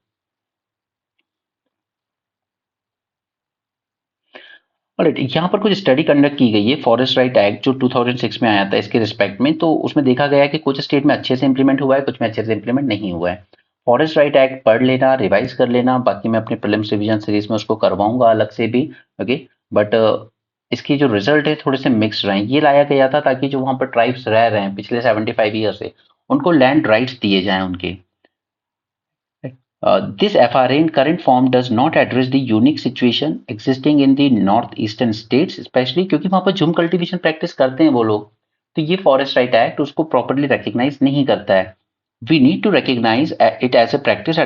Alright, यहाँ पर कुछ स्टडी कंडक्ट की गई है फॉरेस्ट राइट एक्ट जो 2006 में आया था इसके रिस्पेक्ट में, तो उसमें देखा गया है कि कुछ स्टेट में अच्छे से इंप्लीमेंट हुआ है, कुछ में अच्छे से इंप्लीमेंट नहीं हुआ है। फॉरेस्ट राइट एक्ट पढ़ लेना, रिवाइज कर लेना, बाकी मैं अपने प्रीलिम्स रिवीजन सीरीज में उसको करवाऊंगा अलग से भी। ओके, बट इसकी जो रिजल्ट है थोड़े से मिक्स रहे। ये लाया गया था ताकि जो वहाँ पर ट्राइब्स रह रहे हैं पिछले 75 ईयर से, उनको लैंड राइट्स दिए जाएं उनके। This FRA in current form does not address the unique situation existing in the northeastern states, especially क्योंकि वहां पर झूम कल्टीवेशन प्रैक्टिस करते हैं वो लोग, तो ये फॉरेस्ट राइट एक्ट उसको प्रॉपरली रिकग्नाइज नहीं करता है। We need to recognise it as a practice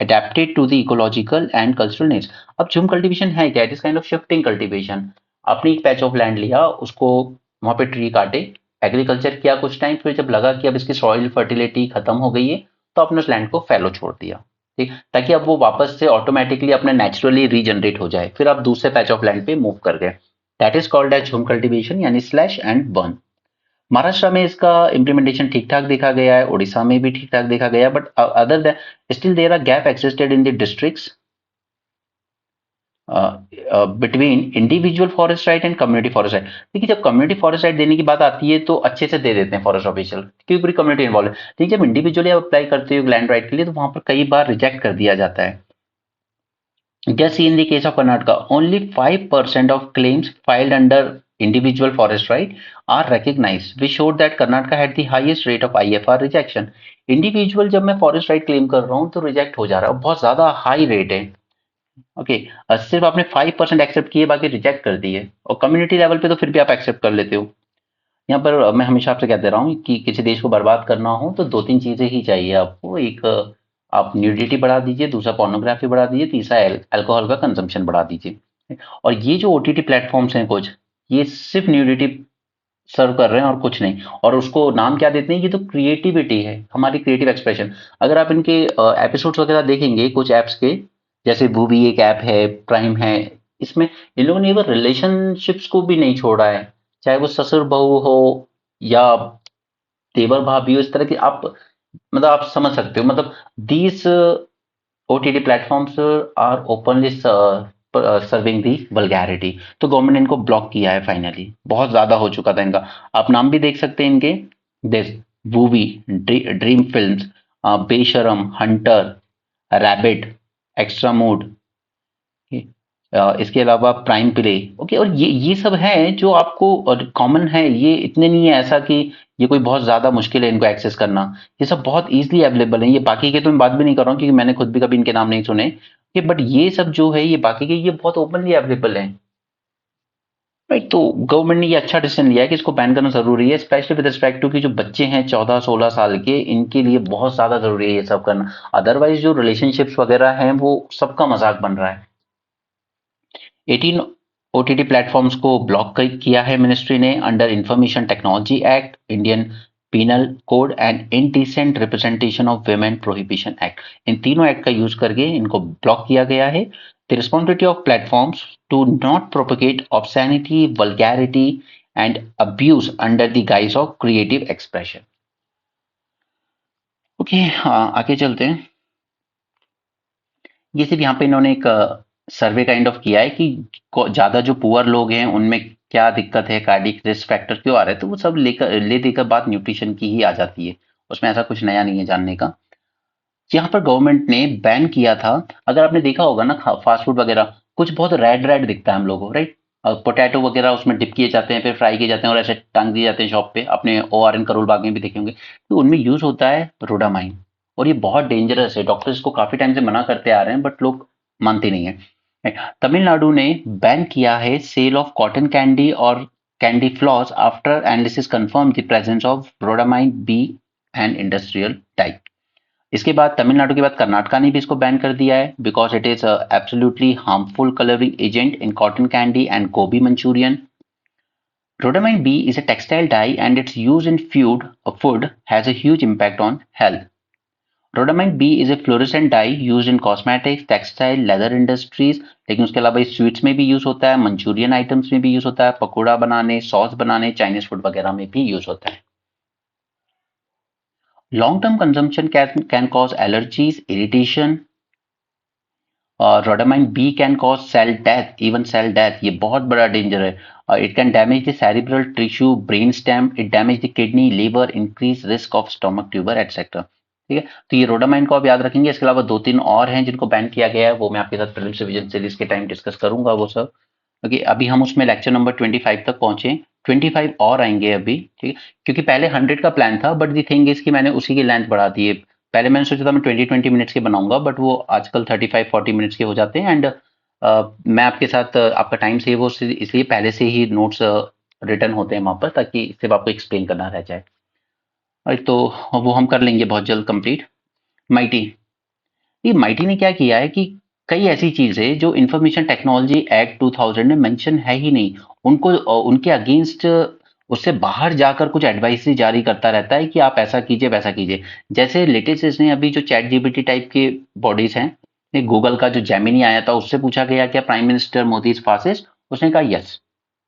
adapted to the ecological and cultural needs। अब झूम कल्टीवेशन है क्या? It is kind of shifting cultivation. आपने एक पैच ऑफ लैंड लिया, उसको वहां पे ट्री काटे, एग्रीकल्चर किया कुछ टाइम, फिर जब लगा कि अब इसकी सॉइल फर्टिलिटी खत्म हो गई है, तो आपने उस लैंड को फैलो छोड़ दिया, ठीक, ताकि अब वो वापस से ऑटोमेटिकली अपने नेचुरली रीजनरेट हो जाए, फिर आप दूसरे पैच ऑफ लैंड पे मूव कर गए। दैट इज कॉल्ड एज झूम कल्टीवेशन, यानी स्लैश एंड बर्न। महाराष्ट्र में इसका इम्प्लीमेंटेशन ठीक ठाक देखा गया है, उड़ीसा में भी ठीक ठाक देखा गया है, but other than still there are gap existed in the districts between individual forest right and community forest right. देखिए, जब कम्युनिटी फॉरेस्ट राइट देने की बात आती है तो अच्छे से दे देते हैं फॉरेस्ट ऑफिशियल, क्योंकि पूरी कम्युनिटी इन्वॉल्व है। लेकिन जब इंडिविजुअली आप अप्लाई करते हो लैंड राइट के लिए, तो वहां पर कई बार रिजेक्ट कर दिया जाता है। Just see in the case of Karnataka, only 5% of claims filed under individual forest right are recognized, which showed that Karnataka had the highest rate of IFR rejection. Individual जब मैं forest right claim कर रहा हूँ तो reject हो जा रहा है, बहुत ज्यादा high rate है। ओके, सिर्फ आपने 5% एक्सेप्ट किए, बाकी रिजेक्ट कर दिए, और कम्युनिटी लेवल पे तो फिर भी आप एक्सेप्ट कर लेते हो। यहाँ पर मैं हमेशा आपसे कहते रहा हूँ कि किसी देश को बर्बाद करना हो तो दो तीन चीजें ही चाहिए आपको। एक, आप न्यूडिटी बढ़ा दीजिए, दूसरा पोर्नोग्राफी बढ़ा दीजिए, तीसरा अल्कोहल का कंजम्पशन बढ़ा दीजिए। और ये जो ओटीटी प्लेटफॉर्म्स हैं कुछ, ये सिर्फ न्यूडिटी सर्व कर रहे हैं और कुछ नहीं। और उसको नाम क्या देते हैं? ये तो क्रिएटिविटी है, हमारी क्रिएटिव एक्सप्रेशन। अगर आप इनके एपिसोड्स वगैरह देखेंगे कुछ ऐप्स के, जैसे वूबी एक ऐप है, प्राइम है, इसमें इन लोगों ने रिलेशनशिप्स को भी नहीं छोड़ा है, चाहे वो ससुर बहू हो या देवर भाभी हो, इस तरह की आप, मतलब आप समझ सकते हो, मतलब these OTT platforms are openly serving the vulgarity. तो गवर्नमेंट ने इनको ब्लॉक किया है फाइनली, बहुत ज्यादा हो चुका था इनका। आप नाम भी देख सकते हैं इनके, दिस वूवी, ड्रीम फिल्म्स, बेशरम, हंटर, रैबिट, एक्स्ट्रा मूड, इसके अलावा प्राइम प्ले। ओके, और ये सब है जो आपको कॉमन है, ये इतने नहीं है ऐसा कि ये कोई बहुत ज्यादा मुश्किल है इनको एक्सेस करना। ये सब बहुत इजीली अवेलेबल है। ये बाकी के तो मैं बात भी नहीं कर रहा हूँ, क्योंकि मैंने खुद भी कभी इनके नाम नहीं सुने, ये बट ये सब जो है ये बाकी के, ये बहुत ओपनली अवेलेबल है। राइट, तो गवर्नमेंट ने ये अच्छा डिसीजन लिया है कि इसको बैन करना जरूरी है, स्पेशली विद रिस्पेक्ट टू कि जो बच्चे हैं 14-16 साल के, इनके लिए बहुत ज्यादा जरूरी है ये सब करना। अदरवाइज जो रिलेशनशिप्स वगैरह हैं वो सबका मजाक बन रहा है। 18 ओटीटी प्लेटफॉर्म्स को ब्लॉक किया है मिनिस्ट्री ने under information technology act, Indian penal code and indecent representation of women prohibition act. इन तीनों एक्ट का यूज करके इनको ब्लॉक किया गया है। The responsibility of platforms to not propagate obscenity, vulgarity and abuse under the guise of creative expression. Okay, आगे चलते हैं। ये सिर्फ यहाँ पे इन्होंने एक सर्वे काइंड ऑफ किया है कि ज्यादा जो पुअर लोग हैं उनमें क्या दिक्कत है, कार्डियक रिस्क फैक्टर क्यों आ रहे हैं, तो वो सब ले देकर बात न्यूट्रिशन की ही आ जाती है, उसमें ऐसा कुछ नया नहीं है जानने का। यहाँ पर गवर्नमेंट ने बैन किया था, अगर आपने देखा होगा ना फास्ट फूड वगैरह, कुछ बहुत रेड रेड दिखता है हम लोगों को, राइट? पोटैटो वगैरह उसमें डिप किए जाते हैं, फिर फ्राई किए जाते हैं और ऐसे टांग दिए जाते हैं शॉप पे, अपने ORN करोल बाग में भी देखे होंगे, तो उनमें यूज होता है रोडामाइन। और ये बहुत डेंजरस है, डॉक्टर्स इसको काफी टाइम से मना करते आ रहे हैं, बट लोग मानते नहीं है। तमिलनाडु ने बैन किया है सेल ऑफ कॉटन कैंडी और candy floss after analysis confirm the presence of rhodamine B and industrial dye. इसके बाद तमिलनाडु के बाद कर्नाटका ने भी इसको बैन कर दिया है, because it is absolutely harmful colouring agent in cotton candy and गोभी Manchurian. Rhodamine B is a textile dye and its use in food has a huge impact on health. Rhodamine B is a fluorescent dye used in cosmetics, textile, leather industries, लेकिन उसके अलावा इस sweets में भी use होता है, Manchurian items में भी यूज होता है, पकौड़ा बनाने, सॉस बनाने, चाइनीज फूड वगैरह में भी यूज होता है। Long term consumption can cause allergies, irritation, rhodamine B can cause cell death, even cell death, ये बहुत बड़ा डेंजर है। It can damage the cerebral tissue, brain stem, it damage the kidney, liver, increase risk of stomach tuber etcetera. ठीक है, तो ये rhodamine को आप याद रखेंगे। इसके अलावा 2-3 और हैं जिनको बैन किया गया है, वो मैं आपके साथ प्रीलिम्स रिवीजन सीरीज के टाइम डिस्कस करूंगा वो सब। ओके, अभी हम उसमें लेक्चर नंबर 25 तक पहुंचे, 25 और आएंगे अभी। ठीक है, क्योंकि पहले 100 का प्लान था, बट दी थिंग इज कि मैंने उसी की लेंथ बढ़ा दी है। पहले मैंने सोचा था मैं 20-20 मिनट्स के बनाऊंगा, बट वो आजकल 35-40 मिनट्स के हो जाते हैं। एंड मैं आपके साथ आपका टाइम सेव हो, इसलिए पहले से ही नोट्स रिटर्न होते हैं वहां पर, ताकि सिर्फ आपको एक्सप्लेन करना रह जाए। तो वो हम कर लेंगे बहुत जल्द कंप्लीट। माइटी, ये माइटी ने क्या किया है कि कई ऐसी चीजें जो इंफॉर्मेशन टेक्नोलॉजी एक्ट 2000 में मेंशन है ही नहीं, उनको उनके अगेंस्ट उससे बाहर जाकर कुछ एडवाइस जारी करता रहता है कि आप ऐसा कीजिए वैसा कीजिए। जैसे लेटेस्ट इसने अभी जो चैट जीपीटी टाइप के बॉडीज हैं, गूगल का जो जेमिनी आया था, उससे पूछा गया क्या prime minister Modi is fascist, उसने कहा यस,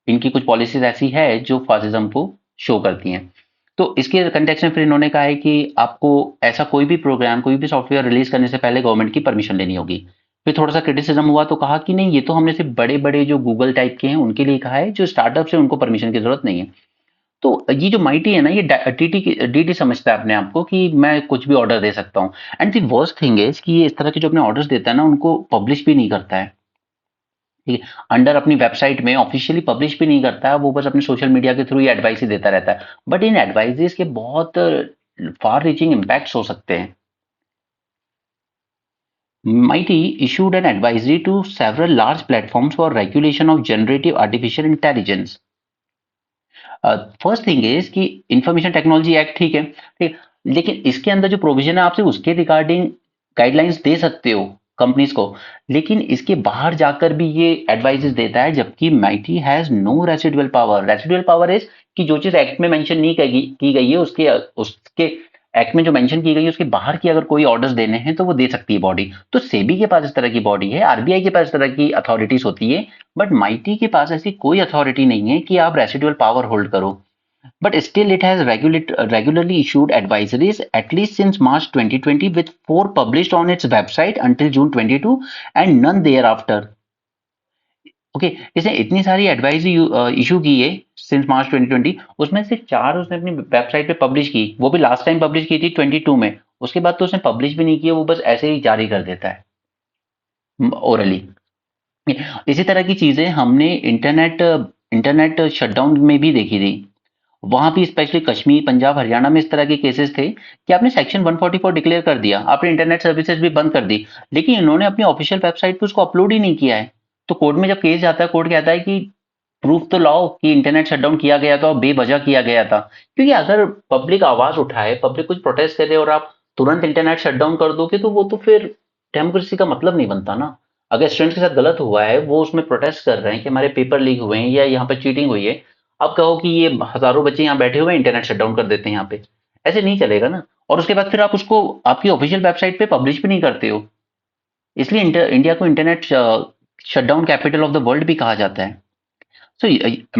इनकी कुछ पॉलिसीज ऐसी है जो फासिज्म को शो करती हैं। तो इसके कंटेक्स्ट में फिर इन्होंने कहा है कि आपको ऐसा कोई भी प्रोग्राम, कोई भी सॉफ्टवेयर रिलीज करने से पहले गवर्नमेंट की परमिशन लेनी होगी। फिर थोड़ा सा क्रिटिसिज्म हुआ तो कहा कि नहीं, ये तो हमने सिर्फ बड़े बड़े जो गूगल टाइप के हैं उनके लिए कहा है, जो स्टार्टअप है उनको परमिशन की जरूरत नहीं है। तो ये जो माइटी है ना, ये डीटी समझता है अपने आप को कि मैं कुछ भी ऑर्डर दे सकता हूँ। And the worst thing is कि ये इस तरह के जो अपने ऑर्डर्स देता है ना, उनको पब्लिश भी नहीं करता है। ठीक है, अंडर अपनी वेबसाइट में ऑफिशियली पब्लिश भी नहीं करता है, वो बस अपने सोशल मीडिया के थ्रू ही एडवाइस ही देता रहता है। बट इन एडवाइजेस के बहुत फार रीचिंग इम्पैक्ट्स हो सकते हैं। MIT issued an advisory to several large platforms for regulation of generative artificial intelligence. First thing is कि इंफॉर्मेशन टेक्नोलॉजी एक्ट ठीक है, ठीक, लेकिन इसके अंदर जो प्रोविजन है, आपसे उसके रिगार्डिंग गाइडलाइंस दे सकते हो कंपनीज को, लेकिन इसके बाहर जाकर भी ये एडवाइजेस देता है, जबकि mighty has no residual power. Residual power is कि जो चीज एक्ट में मेंशन नहीं की गई है, उसके उसके एक्ट में जो मेंशन की गई है उसके बाहर की अगर कोई ऑर्डर्स देने हैं तो वो दे सकती है बॉडी। तो सेबी के पास इस तरह की बॉडी है, आरबीआई के पास इस तरह की अथॉरिटीज होती है, बट माइटी के पास ऐसी कोई अथॉरिटी नहीं है कि आप रेसिडुअल पावर होल्ड करो। But still, it has regularly issued advisories at least since March 2020, with 4 published on its website until June 22 and none thereafter. Okay, इसने इतनी सारी एडवाइजरी इशू की है सिंस मार्च 2020, उसमें से 4 उसने अपनी वेबसाइट पे पब्लिश की, वो भी लास्ट टाइम पब्लिश की थी 22 में। उसके बाद तो उसने पब्लिश भी नहीं किया, वो बस ऐसे ही जारी कर देता है ओरली। इसी तरह की चीजें हमने इंटरनेट इंटरनेट शटडाउन में भी देखी थी। वहां भी स्पेशली कश्मीर, पंजाब, हरियाणा में इस तरह के केसेस थे कि आपने सेक्शन 144 डिक्लेयर कर दिया, आपने इंटरनेट सर्विसेज भी बंद कर दी, लेकिन इन्होंने अपनी ऑफिशियल वेबसाइट पे उसको अपलोड ही नहीं किया है। तो कोर्ट में जब केस जाता है, कोर्ट कहता है कि प्रूफ तो लाओ कि इंटरनेट शटडाउन किया गया था और बेवजह किया गया था। क्योंकि अगर पब्लिक आवाज उठाए, पब्लिक कुछ प्रोटेस्ट करे और आप तुरंत इंटरनेट शटडाउन कर दोगे, तो वो तो फिर डेमोक्रेसी का मतलब नहीं बनता ना। अगर स्टूडेंट के साथ गलत हुआ है, वो उसमें प्रोटेस्ट कर रहे हैं कि हमारे पेपर लीक हुए हैं या यहाँ पे चीटिंग हुई है, अब कहो कि ये हजारों बच्चे यहाँ बैठे हुए हैं, इंटरनेट शटडाउन कर देते हैं यहाँ पे, ऐसे नहीं चलेगा ना। और उसके बाद फिर आप उसको आपकी ऑफिशियल वेबसाइट पे पब्लिश भी नहीं करते हो। इसलिए इंडिया को internet shutdown capital of the world भी कहा जाता है। सो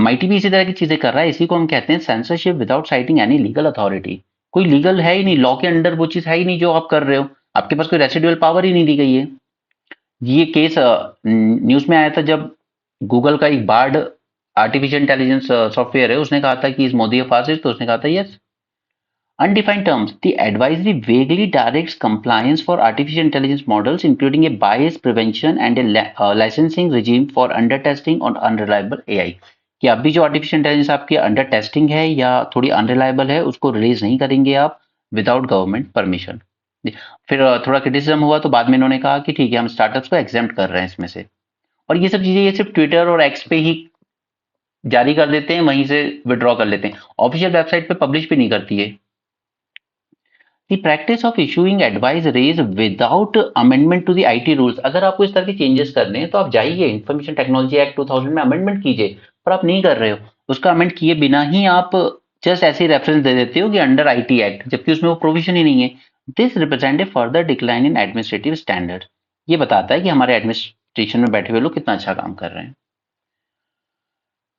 माइटी भी इसी तरह की चीजें कर रहा है। इसी को हम कहते हैं censorship without citing any legal authority. कोई लीगल है ही नहीं, लॉ के अंडर वो चीज है ही नहीं जो आप कर रहे हो, आपके पास कोई रेसिडुअल पावर ही नहीं दी गई है। ये केस न्यूज में आया था जब गूगल का एक बार्ड आर्टिफिशियल इंटेलिजेंस सॉफ्टवेयर है, उसने कहा था कि इस मोदी फासिस्ट, तो उसने कहा था yes. Undefined terms. The advisory vaguely directs compliance for artificial intelligence models, including a bias prevention and a licensing regime for undertesting on unreliable AI. कि अभी जो आर्टिफिशियल इंटेलिजेंस आपकी अंडर टेस्टिंग है या थोड़ी अनरिलायबल है, उसको रिलीज नहीं करेंगे आप विदाउट गवर्नमेंट परमिशन। फिर थोड़ा क्रिटिसिज्म हुआ तो बाद में इन्होंने कहा कि ठीक है, हम स्टार्टअप्स को एग्जेम्प्ट कर रहे हैं इसमें से। और ये सब चीजें ये सिर्फ ट्विटर और एक्स पे ही जारी कर देते हैं, वहीं से विड्रॉ कर लेते हैं, ऑफिशियल वेबसाइट पे पब्लिश भी नहीं करती है। The practice of issuing advisories without amendment to the IT rules. अगर आपको इस तरह के चेंजेस करने हैं तो आप जाइए इंफॉर्मेशन टेक्नोलॉजी एक्ट 2000 में अमेंडमेंट कीजिए, पर आप नहीं कर रहे हो। उसका अमेंड किए बिना ही आप जस्ट ऐसे रेफरेंस दे देते हो कि अंडर आईटी एक्ट, जबकि उसमें वो प्रोविजन ही नहीं है। This represent a further decline in administrative standard. ये बताता है कि हमारे एडमिनिस्ट्रेशन में बैठे हुए लोग कितना अच्छा काम कर रहे हैं।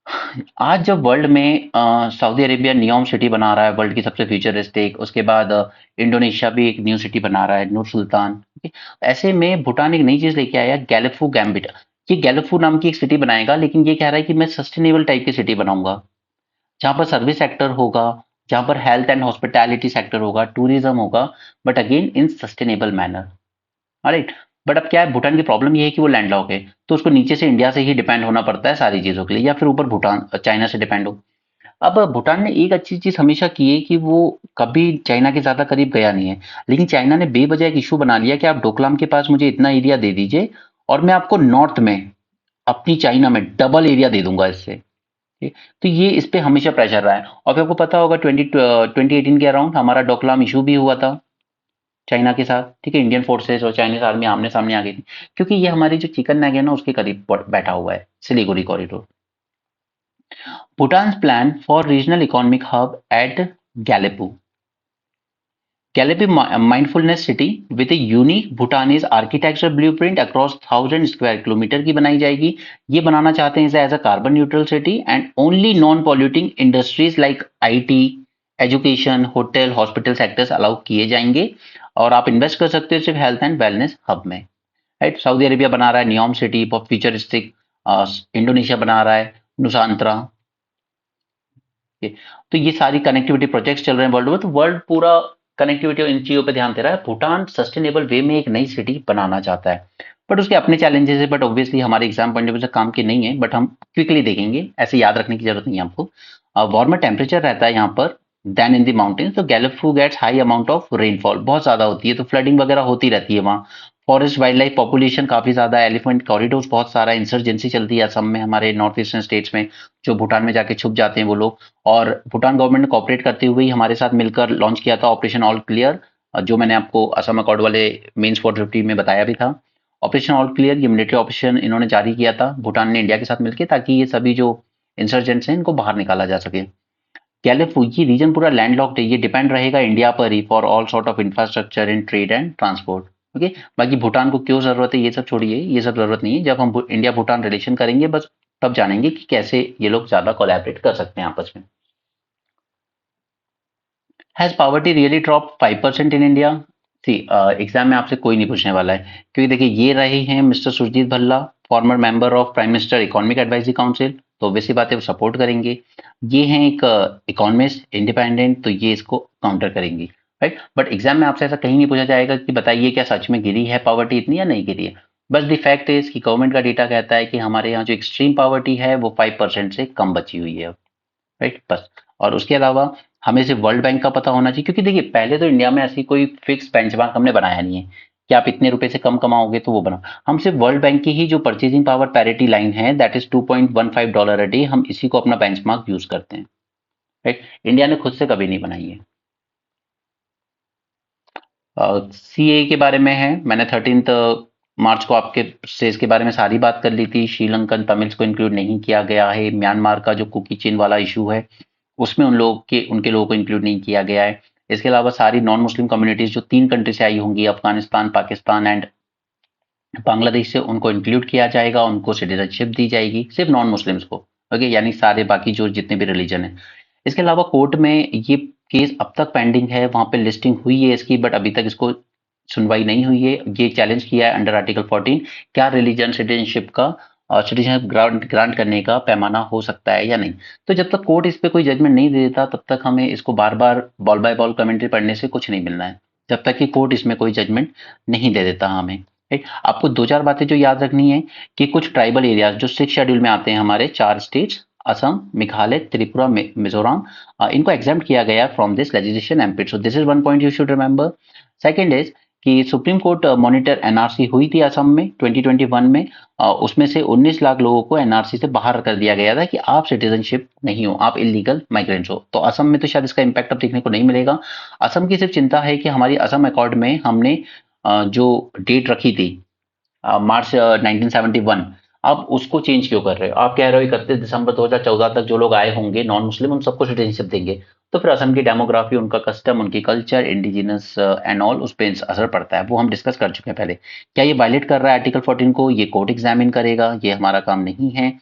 आज जब वर्ल्ड में सऊदी अरेबिया नियोम सिटी बना रहा है वर्ल्ड की सबसे फ्यूचरिस्टिक, उसके बाद इंडोनेशिया भी एक न्यू सिटी बना रहा है नूर सुल्तान, ठीक है। ऐसे में भूटान एक नई चीज लेके आया गैलेफू गैम्बिट। ये गैलेफू नाम की एक सिटी बनाएगा, लेकिन ये कह रहा है कि मैं सस्टेनेबल टाइप की सिटी बनाऊंगा, जहाँ पर सर्विस सेक्टर होगा, जहाँ पर हेल्थ एंड हॉस्पिटैलिटी सेक्टर होगा, टूरिज्म होगा, but again in sustainable manner. Right. But अब क्या है, भूटान की प्रॉब्लम ये है कि वो लैंडलॉक है, तो उसको नीचे से इंडिया से ही डिपेंड होना पड़ता है सारी चीजों के लिए, या फिर ऊपर भूटान चाइना से डिपेंड हो। अब भूटान ने एक अच्छी चीज हमेशा की है कि वो कभी चाइना के ज्यादा करीब गया नहीं है, लेकिन चाइना ने बेवजह एक इशू बना लिया कि आप डोकलाम के पास मुझे इतना एरिया दे दीजिए और मैं आपको नॉर्थ में अपनी चाइना में डबल एरिया दे दूंगा इससे। ठीक? तो ये इस पे हमेशा प्रेशर रहा है, और फिर आपको पता होगा 2018 के अराउंड हमारा डोकलाम इशू भी हुआ था चाइना के साथ, ठीक है। इंडियन फोर्सेस और चाइनीज आर्मी आमने सामने आ गई थी, क्योंकि ये हमारी जो चिकन नेग है ना उसके करीब बैठा हुआ है Siliguri corridor. Bhutan's plan for regional economic hub at Galepu. Galepu mindfulness city with a unique Bhutanese architecture blueprint across 1000 square kilometer की बनाई जाएगी। ये बनाना चाहते हैं as a carbon neutral city and only non polluting industries like IT, education, hotel, hospital sectors allow किए जाएंगे, और आप इन्वेस्ट कर सकते हो सिर्फ हेल्थ एंड वेलनेस हब में। राइट। सऊदी अरेबिया बना रहा है नियोम सिटी, बहुत फ्यूचरिस्टिक। इंडोनेशिया बना रहा है नुसांत्रा। तो ये सारी कनेक्टिविटी प्रोजेक्ट्स चल रहे हैं वर्ल्ड में, तो वर्ल्ड पूरा कनेक्टिविटी और इन चीजों पे ध्यान दे रहा है। भूटान सस्टेनेबल वे में एक नई सिटी बनाना चाहता है, बट उसके अपने चैलेंजेस है, बट ऑब्वियसली हमारे एग्जाम पॉइंट ऑफ व्यू से काम के नहीं है, बट हम क्विकली देखेंगे, ऐसे याद रखने की जरूरत नहीं है आपको। वार्मर टेम्परेचर रहता है यहाँ पर देन इन द माउंटेन्स, तो Gelephu gets high amount of rainfall, बहुत ज्यादा होती है, तो फ्लडिंग वगैरह होती रहती है वहाँ। फॉरेस्ट वाइल्ड लाइफ पॉपुलेशन काफी ज्यादा है, एलिफेंट कॉरिडोर्स बहुत सारा, इंसर्जेंसी चलती है असम में, हमारे नॉर्थ ईस्टर्न स्टेट्स में, जो भूटान में जाके छुप जाते हैं वो लोग। और भूटान गवर्नमेंट ने कॉपरेट करते हुए ही हमारे साथ मिलकर लॉन्च किया था ऑपरेशन ऑल क्लियर, जो मैंने आपको असम अकॉर्ड वाले मेंस 450 में बताया भी था। ऑपरेशन ऑल क्लियर ये मिलिट्री ऑपरेशन इन्होंने जारी किया था भूटान ने इंडिया के साथ मिलकर, ताकि ये सभी जो इंसर्जेंट्स हैं इनको बाहर निकाला जा सके। कैलिफ ये रीजन पूरा लैंडलॉक्ड है, ये डिपेंड रहेगा इंडिया पर ही for all sort of infrastructure in trade and transport. Okay. बाकी भूटान को क्यों जरूरत है ये सब छोड़िए, ये सब जरूरत नहीं है, जब हम इंडिया भूटान रिलेशन करेंगे बस तब जानेंगे कि कैसे ये लोग ज्यादा कोलैबोरेट कर सकते हैं आपस में। Has poverty really drop 5% in India? See, exam में आपसे कोई नहीं पूछने वाला है, क्योंकि देखिए ये रहे हैं mister Surjit Bhalla, former member of prime minister economic advisory council, तो वैसी बातें वो सपोर्ट करेंगे। ये हैं एक इकोनॉमिस्ट इंडिपेंडेंट, तो ये इसको काउंटर करेंगी। राइट। बट एग्जाम में आपसे ऐसा कहीं नहीं पूछा जाएगा कि बताइए क्या सच में गिरी है पॉवर्टी इतनी या नहीं गिरी है। बस द फैक्ट इज कि गवर्नमेंट का डेटा कहता है कि हमारे यहाँ जो एक्सट्रीम पॉवर्टी है वो 5% से कम बची हुई है। राइट, बस। और उसके अलावा हमें सिर्फ वर्ल्ड बैंक का पता होना चाहिए, क्योंकि देखिए पहले तो इंडिया में ऐसी कोई फिक्स बेंचमार्क हमने बनाया नहीं है कि आप इतने रुपए से कम कमाओगे तो वो बना। हम सिर्फ वर्ल्ड बैंक की ही जो परचेजिंग पावर पैरिटी लाइन है दैट इज $2.15 अ डे, हम इसी को अपना बेंचमार्क यूज करते हैं। राइट। इंडिया ने खुद से कभी नहीं बनाई है। सीए के बारे में है, मैंने 13 मार्च को आपके से इसके बारे में सारी बात कर ली थी। श्रीलंकन तमिल्स को इंक्लूड नहीं किया गया है। म्यांमार का जो कुकी चीन वाला इशू है उसमें उनके लोगों को इंक्लूड नहीं किया गया है। इसके अलावा सारी नॉन मुस्लिम कम्युनिटीज जो 3 कंट्री से आई होंगी, अफगानिस्तान, पाकिस्तान एंड बांग्लादेश से, उनको इंक्लूड किया जाएगा, उनको सिटीजनशिप दी जाएगी, सिर्फ नॉन मुस्लिम्स को। ओके, यानी सारे बाकी जो जितने भी रिलीजन है। इसके अलावा कोर्ट में ये केस अब तक पेंडिंग है, वहां पे लिस्टिंग हुई है इसकी, बट अभी तक इसको सुनवाई नहीं हुई है। ये चैलेंज किया है अंडर आर्टिकल 14, क्या रिलीजन सिटीजनशिप का सिटीजनशिप ग्रांट ग्रांट करने का पैमाना हो सकता है या नहीं। तो जब तक कोर्ट इस पे कोई जजमेंट नहीं दे देता तब तक हमें इसको बार बार बॉल बाय बॉल कमेंट्री पढ़ने से कुछ नहीं मिलना है, जब तक कि कोर्ट इसमें कोई जजमेंट नहीं दे देता हमें। राइट। आपको दो चार बातें जो याद रखनी है कि कुछ ट्राइबल एरियाज जो 6 शेड्यूल में आते हैं, हमारे 4 स्टेट्स असम, मेघालय, त्रिपुरा, मिजोरम, इनको एग्जाम किया गया from this legislation ambit, so this is one point you should remember. Second इज कि सुप्रीम कोर्ट मॉनिटर एनआरसी हुई थी असम में 2021 में, उसमें से 19 लाख लोगों को एनआरसी से बाहर कर दिया गया था कि आप सिटीजनशिप नहीं हो, आप इलीगल माइग्रेंट्स हो। तो असम में तो शायद इसका इम्पैक्ट अब देखने को नहीं मिलेगा। असम की सिर्फ चिंता है कि हमारी असम अकॉर्ड में हमने जो डेट रखी थी मार्च 1971, आप उसको चेंज क्यों कर रहे हो? आप कह रहे हो 31 दिसंबर 2014 तक जो लोग आए होंगे नॉन मुस्लिम उन सबको सिटीजनशिप देंगे, तो फिर असम की डेमोग्राफी, उनका कस्टम, उनकी कल्चर, इंडिजिनस एंड ऑल, उस पर असर पड़ता है, वो हम डिस्कस कर चुके हैं पहले। क्या ये वायलेट कर रहा है आर्टिकल 14 को? ये कोर्ट एग्जामिन करेगा, ये हमारा काम नहीं है।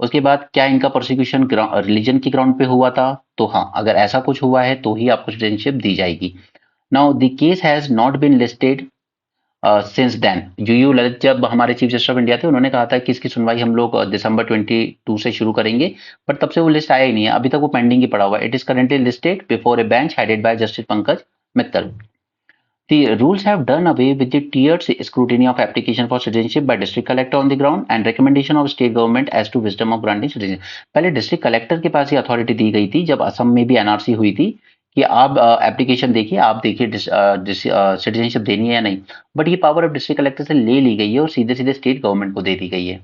उसके बाद क्या इनका प्रोसिक्यूशन रिलीजन के ग्राउंड पे हुआ था? तो हाँ, अगर ऐसा कुछ हुआ है तो ही आपको सिटीजनशिप दी जाएगी। Now the case has not been listed since then. U U Lalit जब हमारे चीफ जस्टिस ऑफ इंडिया थे, उन्होंने कहा था कि इसकी सुनवाई हम लोग दिसंबर 22 से शुरू करेंगे, बट तब से वो लिस्ट आया ही नहीं है, अभी तक वो पेंडिंग ही पड़ा हुआ है। It is currently listed before A bench headed by justice Pankaj Mittal. The rules have done away with the tiered scrutiny of application for citizenship by district collector on the ground and recommendation of state government as to wisdom of granting citizenship. पहले district collector के पास ही authority दी गई थी जब असम में भी NRC हुई थी कि आप एप्लीकेशन देखिए, आप देखिए सिटीजनशिप देनी है या नहीं, बट ये पावर अब डिस्ट्रिक्ट कलेक्टर से ले ली गई है और सीधे सीधे स्टेट गवर्नमेंट को दे दी गई है।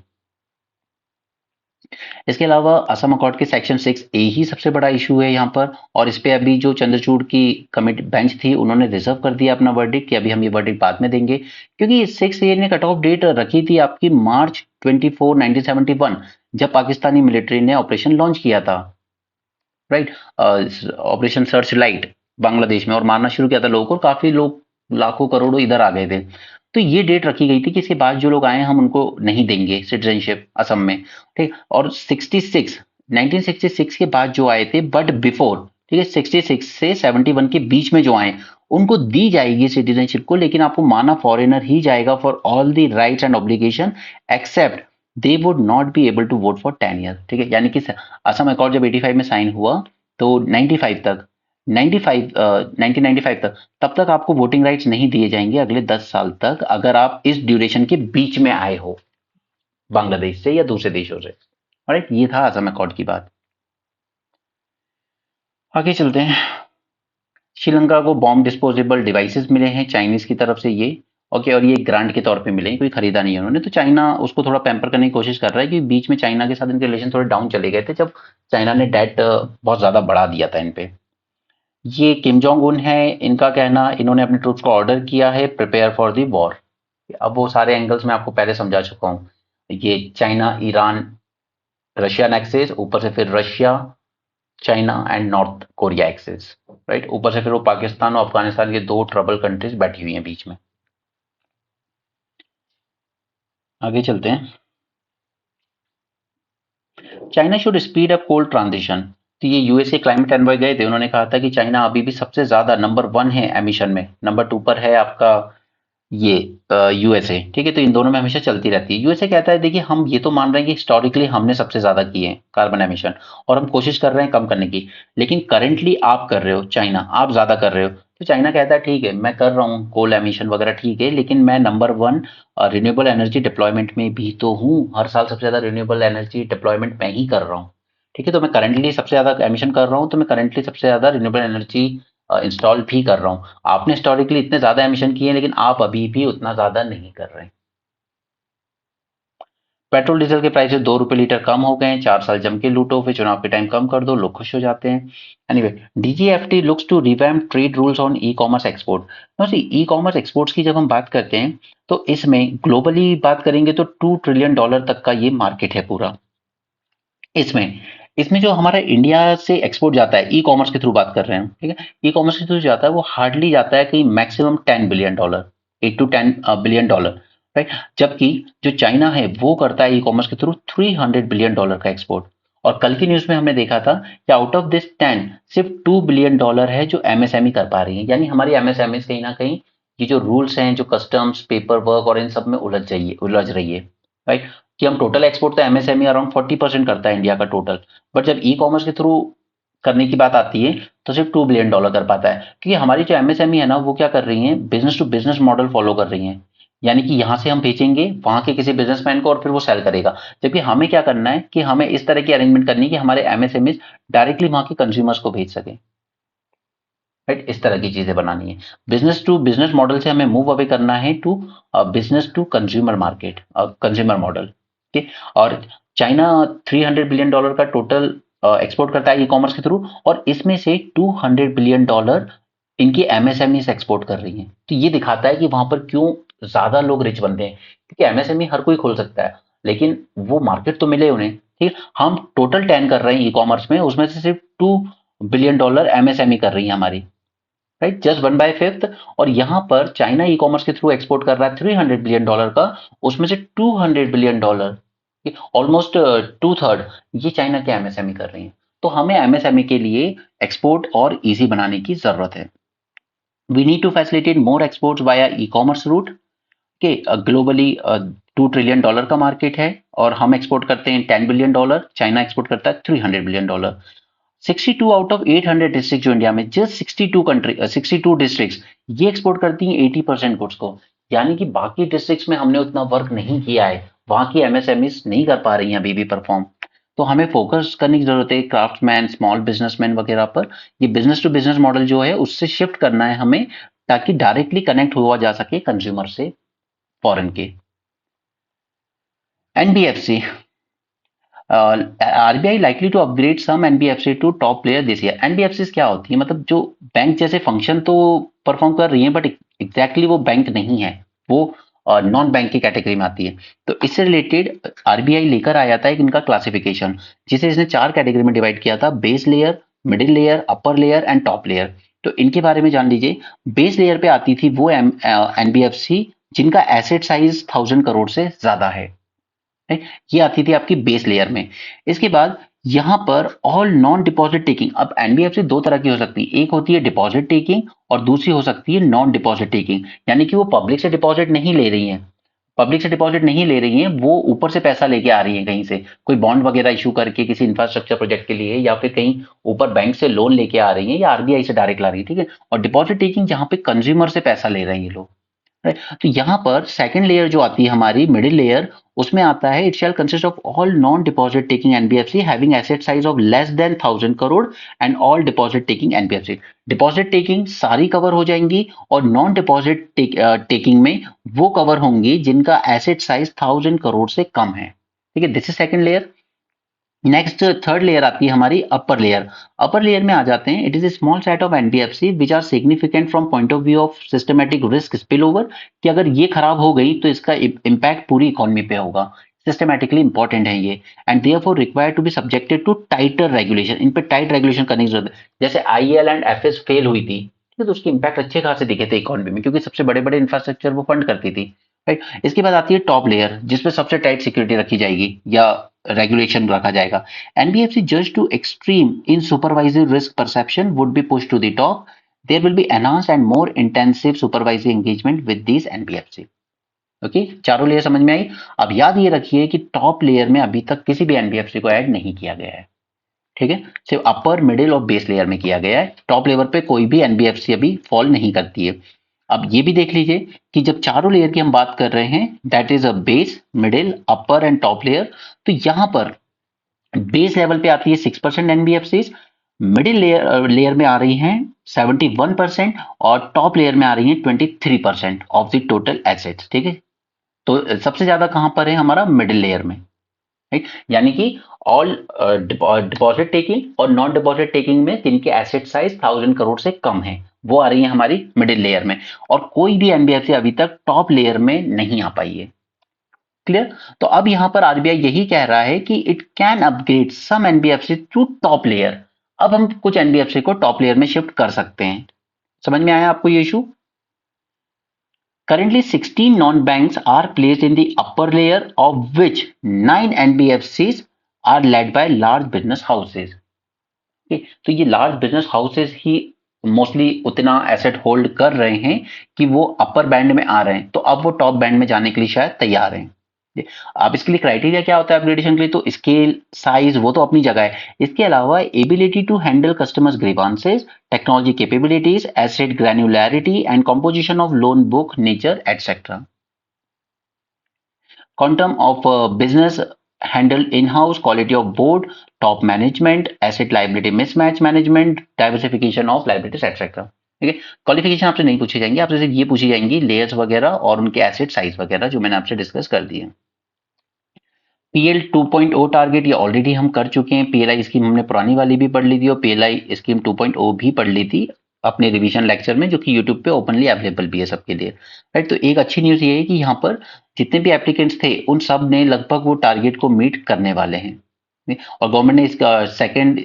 इसके अलावा असम अकॉर्ड के सेक्शन 6A ही सबसे बड़ा इशू है यहाँ पर, और इस पे अभी जो चंद्रचूड़ की कमिटी बेंच थी उन्होंने रिजर्व कर दिया अपना वर्डिक्ट कि अभी हम ये वर्डिक्ट बाद में देंगे, क्योंकि 6A ने कट ऑफ डेट रखी थी आपकी मार्च 24 1971, जब पाकिस्तानी मिलिट्री ने ऑपरेशन लॉन्च किया था, right, operation search light Bangladesh में, और मारना शुरू किया था लोगों को, और काफी लोग लाखों करोड़ों इधर आ गए थे। तो ये डेट रखी गई थी कि इसके बाद जो लोग आए हम उनको नहीं देंगे सिटीजनशिप असम में, ठीक। और 1966 के बाद जो आए थे बट बिफोर, ठीक है, 66 से 71 के बीच में जो आए उनको दी जाएगी सिटीजनशिप को, लेकिन आपको माना फॉरेनर ही जाएगा for all the rights and obligation except they would not be able to vote for 10 year, ठीक है। यानी कि असम अकॉर्ड जब 85 में साइन हुआ तो 95 तक 1995 तक, तब तक आपको वोटिंग राइट्स नहीं दिए जाएंगे अगले 10 साल तक, अगर आप इस ड्यूरेशन के बीच में आए हो बांग्लादेश से या दूसरे देशों से, राइट। ये था असम अकॉर्ड की बात। आगे चलते हैं। श्रीलंका को बॉम्ब डिस्पोजेबल डिवाइसेस मिले हैं चाइनीज की तरफ से, ये ओके, और ये ग्रांट के तौर पे मिले हैं, कोई खरीदा नहीं है उन्होंने। तो चाइना उसको थोड़ा पैम्पर करने की कोशिश कर रहा है, कि बीच में चाइना के साथ इनके रिलेशन थोड़े डाउन चले गए थे जब चाइना ने डेट बहुत ज्यादा बढ़ा दिया था इन पे। ये किम जोंग उन है, इनका कहना, इन्होंने अपने ट्रूप्स को ऑर्डर किया है प्रिपेयर फॉर द वॉर। अब वो सारे एंगल्स मैं आपको पहले समझा चुका हूँ, ये चाइना ईरान रशिया एक्सेस, ऊपर से फिर Russia China and North Korea access, right, ऊपर से फिर वो पाकिस्तान और अफगानिस्तान के दो ट्रबल कंट्रीज बैठी हुई हैं बीच में। आगे चलते हैं। China should speed up coal transition. तो ये यूएसए क्लाइमेट एनवॉय गए थे, उन्होंने कहा था कि चाइना अभी भी सबसे ज्यादा नंबर 1 है एमिशन में, नंबर 2 पर है आपका ये यूएसए, ठीक है। तो इन दोनों में हमेशा चलती रहती है। यूएसए कहता है देखिए हम ये तो मान रहे हैं कि हिस्टोरिकली हमने सबसे ज्यादा किए हैं कार्बन एमिशन, और हम कोशिश कर रहे हैं कम करने की, लेकिन करेंटली आप कर रहे हो चाइना, आप ज्यादा कर रहे हो। तो चाइना कहता है ठीक है मैं कर रहा हूँ कोल एमिशन वगैरह, ठीक है, लेकिन मैं नंबर 1 रिन्यूएबल एनर्जी डिप्लॉयमेंट में भी तो हूँ, हर साल सबसे ज्यादा रिन्यूएबल एनर्जी डिप्लॉयमेंट मैं ही कर रहा हूँ, ठीक है। तो मैं करंटली सबसे ज्यादा एमिशन कर रहा हूँ, तो मैं करंटली सबसे ज्यादा रिन्यूएबल एनर्जी इंस्टॉल भी कर रहा हूँ। आपने हिस्टोरिकली इतने ज्यादा एमिशन किए हैं, लेकिन आप अभी भी उतना ज्यादा नहीं कर रहे। पेट्रोल डीजल के प्राइसेस 2 रुपए लीटर कम हो गए हैं, 4 साल जम के लूटो, फिर चुनाव के टाइम कम कर दो, लोग खुश हो जाते हैं। Anyway, DGFT looks to revamp trade rules on e commerce export. E commerce exports की जब हम बात करते हैं तो इसमें ग्लोबली बात करेंगे तो $2 ट्रिलियन तक का ये मार्केट है पूरा। इसमें इसमें जो हमारा इंडिया से एक्सपोर्ट जाता है ई कॉमर्स के थ्रू बात कर रहे हैं, ठीक है, ई कॉमर्स के थ्रू जाता है वो हार्डली जाता है कहीं maximum $10 billion, $8 to $10 billion, right. जबकि जो चाइना है वो करता है ई कॉमर्स के थ्रू $300 बिलियन का एक्सपोर्ट। और कल की न्यूज में हमने देखा था कि आउट ऑफ दिस 10 सिर्फ $2 बिलियन है जो एमएसएमई कर पा रही है, यानी हमारी एमएसएमई कहीं ना कहीं ये जो रूल्स हैं, जो कस्टम्स पेपर वर्क और इन सब में उलझ रही है, राइट। कि हम टोटल एक्सपोर्ट तो एमएसएमई अराउंड 40% करता है इंडिया का टोटल, बट जब ई कॉमर्स के थ्रू करने की बात आती है तो सिर्फ $2 बिलियन कर पाता है, क्योंकि हमारी जो एमएसएमई है ना वो क्या कर रही है, business to business model follow कर रही है। यानी कि यहाँ से हम भेजेंगे वहां के किसी बिजनेसमैन को और फिर वो सेल करेगा, जबकि हमें क्या करना है कि हमें इस तरह की अरेंजमेंट करनी है कि हमारे एमएसएमई डायरेक्टली वहां के कंज्यूमर्स को भेज सके, राइट। इस तरह की चीजें बनानी है, बिजनेस टू बिजनेस मॉडल से हमें मूव अवे करना है to business to consumer market, consumer model, ठीक है। और चाइना $300 बिलियन का टोटल एक्सपोर्ट करता है ई कॉमर्स के थ्रू, और इसमें से $200 बिलियन इनकी एमएसएमई से एक्सपोर्ट कर रही हैं। तो ये दिखाता है कि वहां पर क्यों ज्यादा लोग रिच बनते हैं, क्योंकि एमएसएमई हर कोई खोल सकता है, लेकिन वो मार्केट तो मिले उन्हें, ठीक है। हम टोटल 10 कर रहे हैं ई कॉमर्स में, उसमें से सिर्फ $2 बिलियन एमएसएमई कर रही है हमारी, राइट, जस्ट 1/5। और यहां पर चाइना ई कॉमर्स के थ्रू एक्सपोर्ट कर रहा है $300 बिलियन का, उसमें से $200 बिलियन ऑलमोस्ट टू थर्ड ये चाइना के एमएसएमई कर रही हैं। तो हमें एमएसएमई के लिए एक्सपोर्ट और इजी बनाने की जरूरत है। We need to facilitate more exports via e commerce route के। ग्लोबली $2 ट्रिलियन का मार्केट है और हम एक्सपोर्ट करते हैं $10 बिलियन, चाइना एक्सपोर्ट करता है $300 बिलियन। 62 आउट ऑफ 800 डिस्ट्रिक्ट जो इंडिया में, जस्ट 62 डिस्ट्रिक्ट ये एक्सपोर्ट करती हैं 80% गुड्स को। यानी कि बाकी डिस्ट्रिक्ट्स में हमने उतना वर्क नहीं किया है, वहां की एमएसएमईज नहीं कर पा रही हैं अभी भी परफॉर्म। तो हमें फोकस करने की जरूरत है क्राफ्ट्समैन, स्मॉल बिजनेसमैन वगैरह पर। ये बिजनेस टू बिजनेस मॉडल जो है उससे शिफ्ट करना है हमें, ताकि डायरेक्टली कनेक्ट हुआ जा सके कंज्यूमर से, फॉरेन के। NBFC, RBI likely to upgrade some NBFC to top player this year. NBFC क्या होती है, मतलब जो बैंक जैसे फंक्शन तो परफॉर्म कर रही है, बट एग्जैक्टली वो बैंक नहीं है, वो नॉन बैंक की कैटेगरी में आती है। तो इससे रिलेटेड आरबीआई लेकर आया था एक इनका क्लासिफिकेशन, जिसे इसने 4 कैटेगरी में डिवाइड किया था: base layer, middle layer, upper layer and top layer. तो इनके बारे में जान लीजिए। बेस लेयर पे आती थी वो एनबीएफसी जिनका एसेट साइज 1000 करोड़ से ज्यादा है। राइट, ये आती थी आपकी बेस लेयर में। इसके बाद यहां पर ऑल नॉन डिपॉजिट टेकिंग। अब एनबीएफसी दो तरह की हो सकती है, एक होती है डिपॉजिट टेकिंग और दूसरी हो सकती है नॉन डिपॉजिट टेकिंग। यानी कि वो पब्लिक से डिपॉजिट नहीं ले रही हैं, पब्लिक से डिपॉजिट नहीं ले रही हैं, वो ऊपर से पैसा लेके आ रही हैं कहीं से, कोई बॉन्ड वगैरह इशू करके किसी इंफ्रास्ट्रक्चर प्रोजेक्ट के लिए, या फिर कहीं ऊपर बैंक से लोन लेके आ रही हैं, या आरबीआई से डायरेक्ट ला रही है। ठीक है। और डिपॉजिट टेकिंग जहां पे कंज्यूमर से पैसा ले रहे हैं ये लोग। राइट, तो यहाँ पर सेकंड लेयर जो आती है हमारी, मिडिल लेयर, उसमें आता है: it shall consist of all non deposit taking NBFC having asset size of less than 1000 crore and all deposit taking NBFC. Deposit taking सारी कवर हो जाएंगी, और नॉन डिपॉजिट टेकिंग में वो कवर होंगी जिनका एसेट साइज 1000 करोड़ से कम है। ठीक है, this is second layer. Next third layer आती है हमारी अपर लेयर। अपर लेयर में आ जाते हैं: it is a small set of NBFC which are significant from point of view of systematic risk spill over. कि अगर ये खराब हो गई तो इसका इम्पैक्ट पूरी इकोनॉमी पे होगा, सिस्टमेटिकली इंपॉर्टेंट है ये, and therefore required to be subjected to tighter regulation. इन पे टाइट रेगुलेशन करने की जरूरत है। जैसे आईएल एंड एफएस फेल हुई थी, ठीक है, तो उसके इम्पैक्ट अच्छे खासे दिखे थे इकोनॉमी में, क्योंकि सबसे बड़े बड़े इंफ्रास्ट्रक्चर वो फंड करती थी। राइट, इसके बाद आती है टॉप लेयर, जिसपे सबसे टाइट सिक्योरिटी रखी जाएगी या रेगुलेशन रखा जाएगा। NBFC judged to extreme in supervisory risk perception would be pushed to the top. There will be enhanced and more intensive supervisory engagement with these NBFC. Okay, चारों layer समझ में आई। अब याद ये रखिए कि टॉप लेयर में अभी तक किसी भी एनबीएफसी को ऐड नहीं किया गया है। ठीक है, सिर्फ अपर, मिडिल और बेस लेयर में किया गया है। टॉप लेवल पे कोई भी एनबीएफसी अभी फॉल नहीं करती है। अब ये भी देख लीजिए कि जब चारों लेयर की हम बात कर रहे हैं, that is a base, middle, upper and top layer, तो यहां पर बेस लेवल पे आती है 6% एनबीएफसी, मिडिल लेयर में आ रही हैं 71%, और टॉप लेयर में आ रही हैं 23% ऑफ द टोटल एसेट्स। ठीक है, तो सबसे ज्यादा कहां पर है हमारा? मिडिल लेयर में। राइट, यानी कि ऑल डिपॉजिट टेकिंग और नॉन डिपॉजिट टेकिंग में जिनके एसेट साइज 1000 करोड़ से कम है, वो आ रही है हमारी मिडिल लेयर में। और कोई भी एनबीएफसी अभी तक टॉप लेयर में नहीं आ पाई है। क्लियर? तो अब यहां पर आरबीआई यही कह रहा है कि it can upgrade some NBFC to top layer. अब हम कुछ एनबीएफसी को टॉप लेयर में शिफ्ट कर सकते हैं। समझ में आया आपको ये issue? Currently, 16 non-banks are placed in the upper layer, of which 9 NBFCs are led by large business houses. Okay, तो ये लार्ज बिजनेस हाउसेस ही मोस्टली उतना एसेट होल्ड कर रहे हैं कि वो अपर बैंड में आ रहे हैं, तो अब वो टॉप बैंड में जाने के लिए शायद तैयार हैं। अब इसके लिए क्राइटेरिया क्या होता है अपग्रेडेशन के लिए? तो स्केल, साइज, वो तो अपनी जगह है। इसके अलावा ability to handle customers grievances, technology capabilities, asset granularity and composition of loan book nature etcetera. quantum of business handled in-house, quality of board, top management, asset liability mismatch management, diversification of liabilities, etc. ठीक है, qualification आपसे नहीं पूछी जाएंगी, आपसे सिर्फ ये पूछी जाएंगी लेयर्स वगैरह और उनके एसेट साइज वगैरह, जो मैंने आपसे डिस्कस कर दिए। पीएल 2.0 टारगेट ये ऑलरेडी हम कर चुके हैं। पीएलआई स्कीम हमने पुरानी वाली भी पढ़ ली थी और पीएलआई स्कीम 2.0 भी पढ़ ली थी अपने रिवीजन लेक्चर में, जो कि यूट्यूब पे ओपनली अवेलेबल भी है सबके लिए। राइट, तो एक अच्छी न्यूज ये है कि यहाँ पर जितने भी एप्लीकेंट्स थे उन सब ने लगभग वो टारगेट को मीट करने वाले हैं। और गवर्नमेंट ने इसका सेकेंड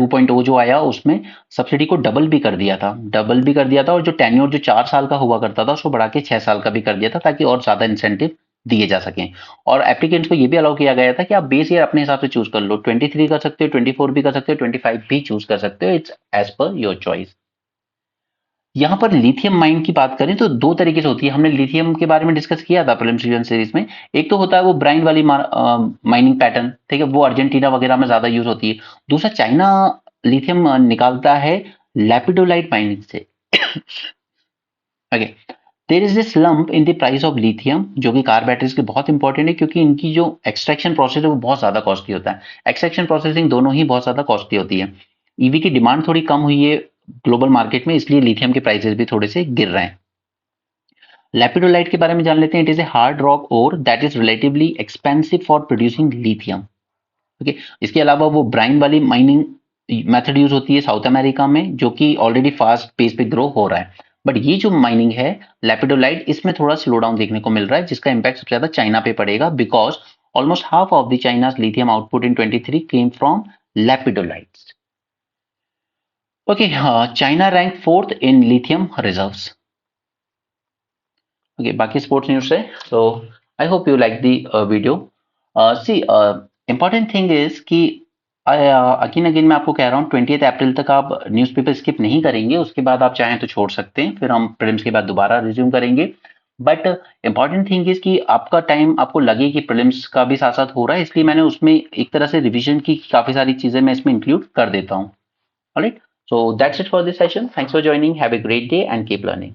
2.0 जो आया उसमें सब्सिडी को डबल भी कर दिया था, और जो टेन्योर जो 4 साल का हुआ करता था उसको बढ़ा के 6 साल का भी कर दिया था, ताकि और ज्यादा इंसेंटिव दिए जा सकें। और एप्लीकेंट्स को ये भी अलाउ किया गया था कि आप बेस ईयर अपने हिसाब से चूज कर लो, 23 कर सकते हो, 24 भी कर सकते हो, 25 भी चूज कर सकते हो, it's as per your choice. यहाँ पर लिथियम माइन की बात करें तो दो तरीके से होती है। हमने लिथियम के बारे में डिस्कस किया था प्रीलिम्स रिवीजन सीरीज में। एक तो होता है वो ब्राइन वाली माइनिंग पैटर्न, ठीक है, वो अर्जेंटीना वगैरह में ज्यादा यूज होती है। दूसरा चाइना लिथियम निकालता है लैपिडोलाइट माइनिंग से। Okay, there is this lump in the price of lithium जो कि कार बैटरीज के बहुत इंपॉर्टेंट है, क्योंकि इनकी जो एक्सट्रैक्शन प्रोसेस है वो बहुत ज्यादा कॉस्टली होता है। एक्सट्रैक्शन प्रोसेसिंग दोनों ही बहुत ज्यादा कॉस्टली होती है। ईवी की डिमांड थोड़ी कम हुई है ग्लोबल मार्केट में, इसलिए लिथियम के प्राइसेस भी थोड़े से गिर रहे हैं। लेपिडोलाइट के बारे में जान लेते हैं। It is a hard rock ore that is relatively expensive for producing lithium. Okay, इसके अलावा वो ब्राइन वाली माइनिंग मेथड यूज होती है साउथ अमेरिका में, जो कि ऑलरेडी फास्ट पेस पे ग्रो हो रहा है। बट ये जो माइनिंग है लेपिडोलाइट, इसमें थोड़ा स्लो डाउन देखने को मिल रहा है, जिसका इंपैक्ट सबसे ज्यादा चाइना पे पड़ेगा, because almost half of the China's lithium output in 23 came from lepidolites. Okay, China rank fourth in lithium reserves. Okay, बाकी स्पोर्ट्स न्यूज है। So I hope you like the video. See, important thing is कि again again मैं आपको कह रहा हूँ 20 अप्रैल तक आप न्यूज़पेपर स्किप नहीं करेंगे, उसके बाद आप चाहें तो छोड़ सकते हैं, फिर हम प्रीलिम्स के बाद दोबारा रिज्यूम करेंगे। बट इम्पॉर्टेंट थिंग इज कि आपका टाइम आपको लगे कि प्रीलिम्स का भी साथ साथ हो रहा है, इसलिए मैंने उसमें एक तरह से रिविजन की काफी सारी चीजें मैं इसमें इंक्लूड कर देता हूँ। Alright, so that's it for this session. Thanks for joining, have a great day and keep learning.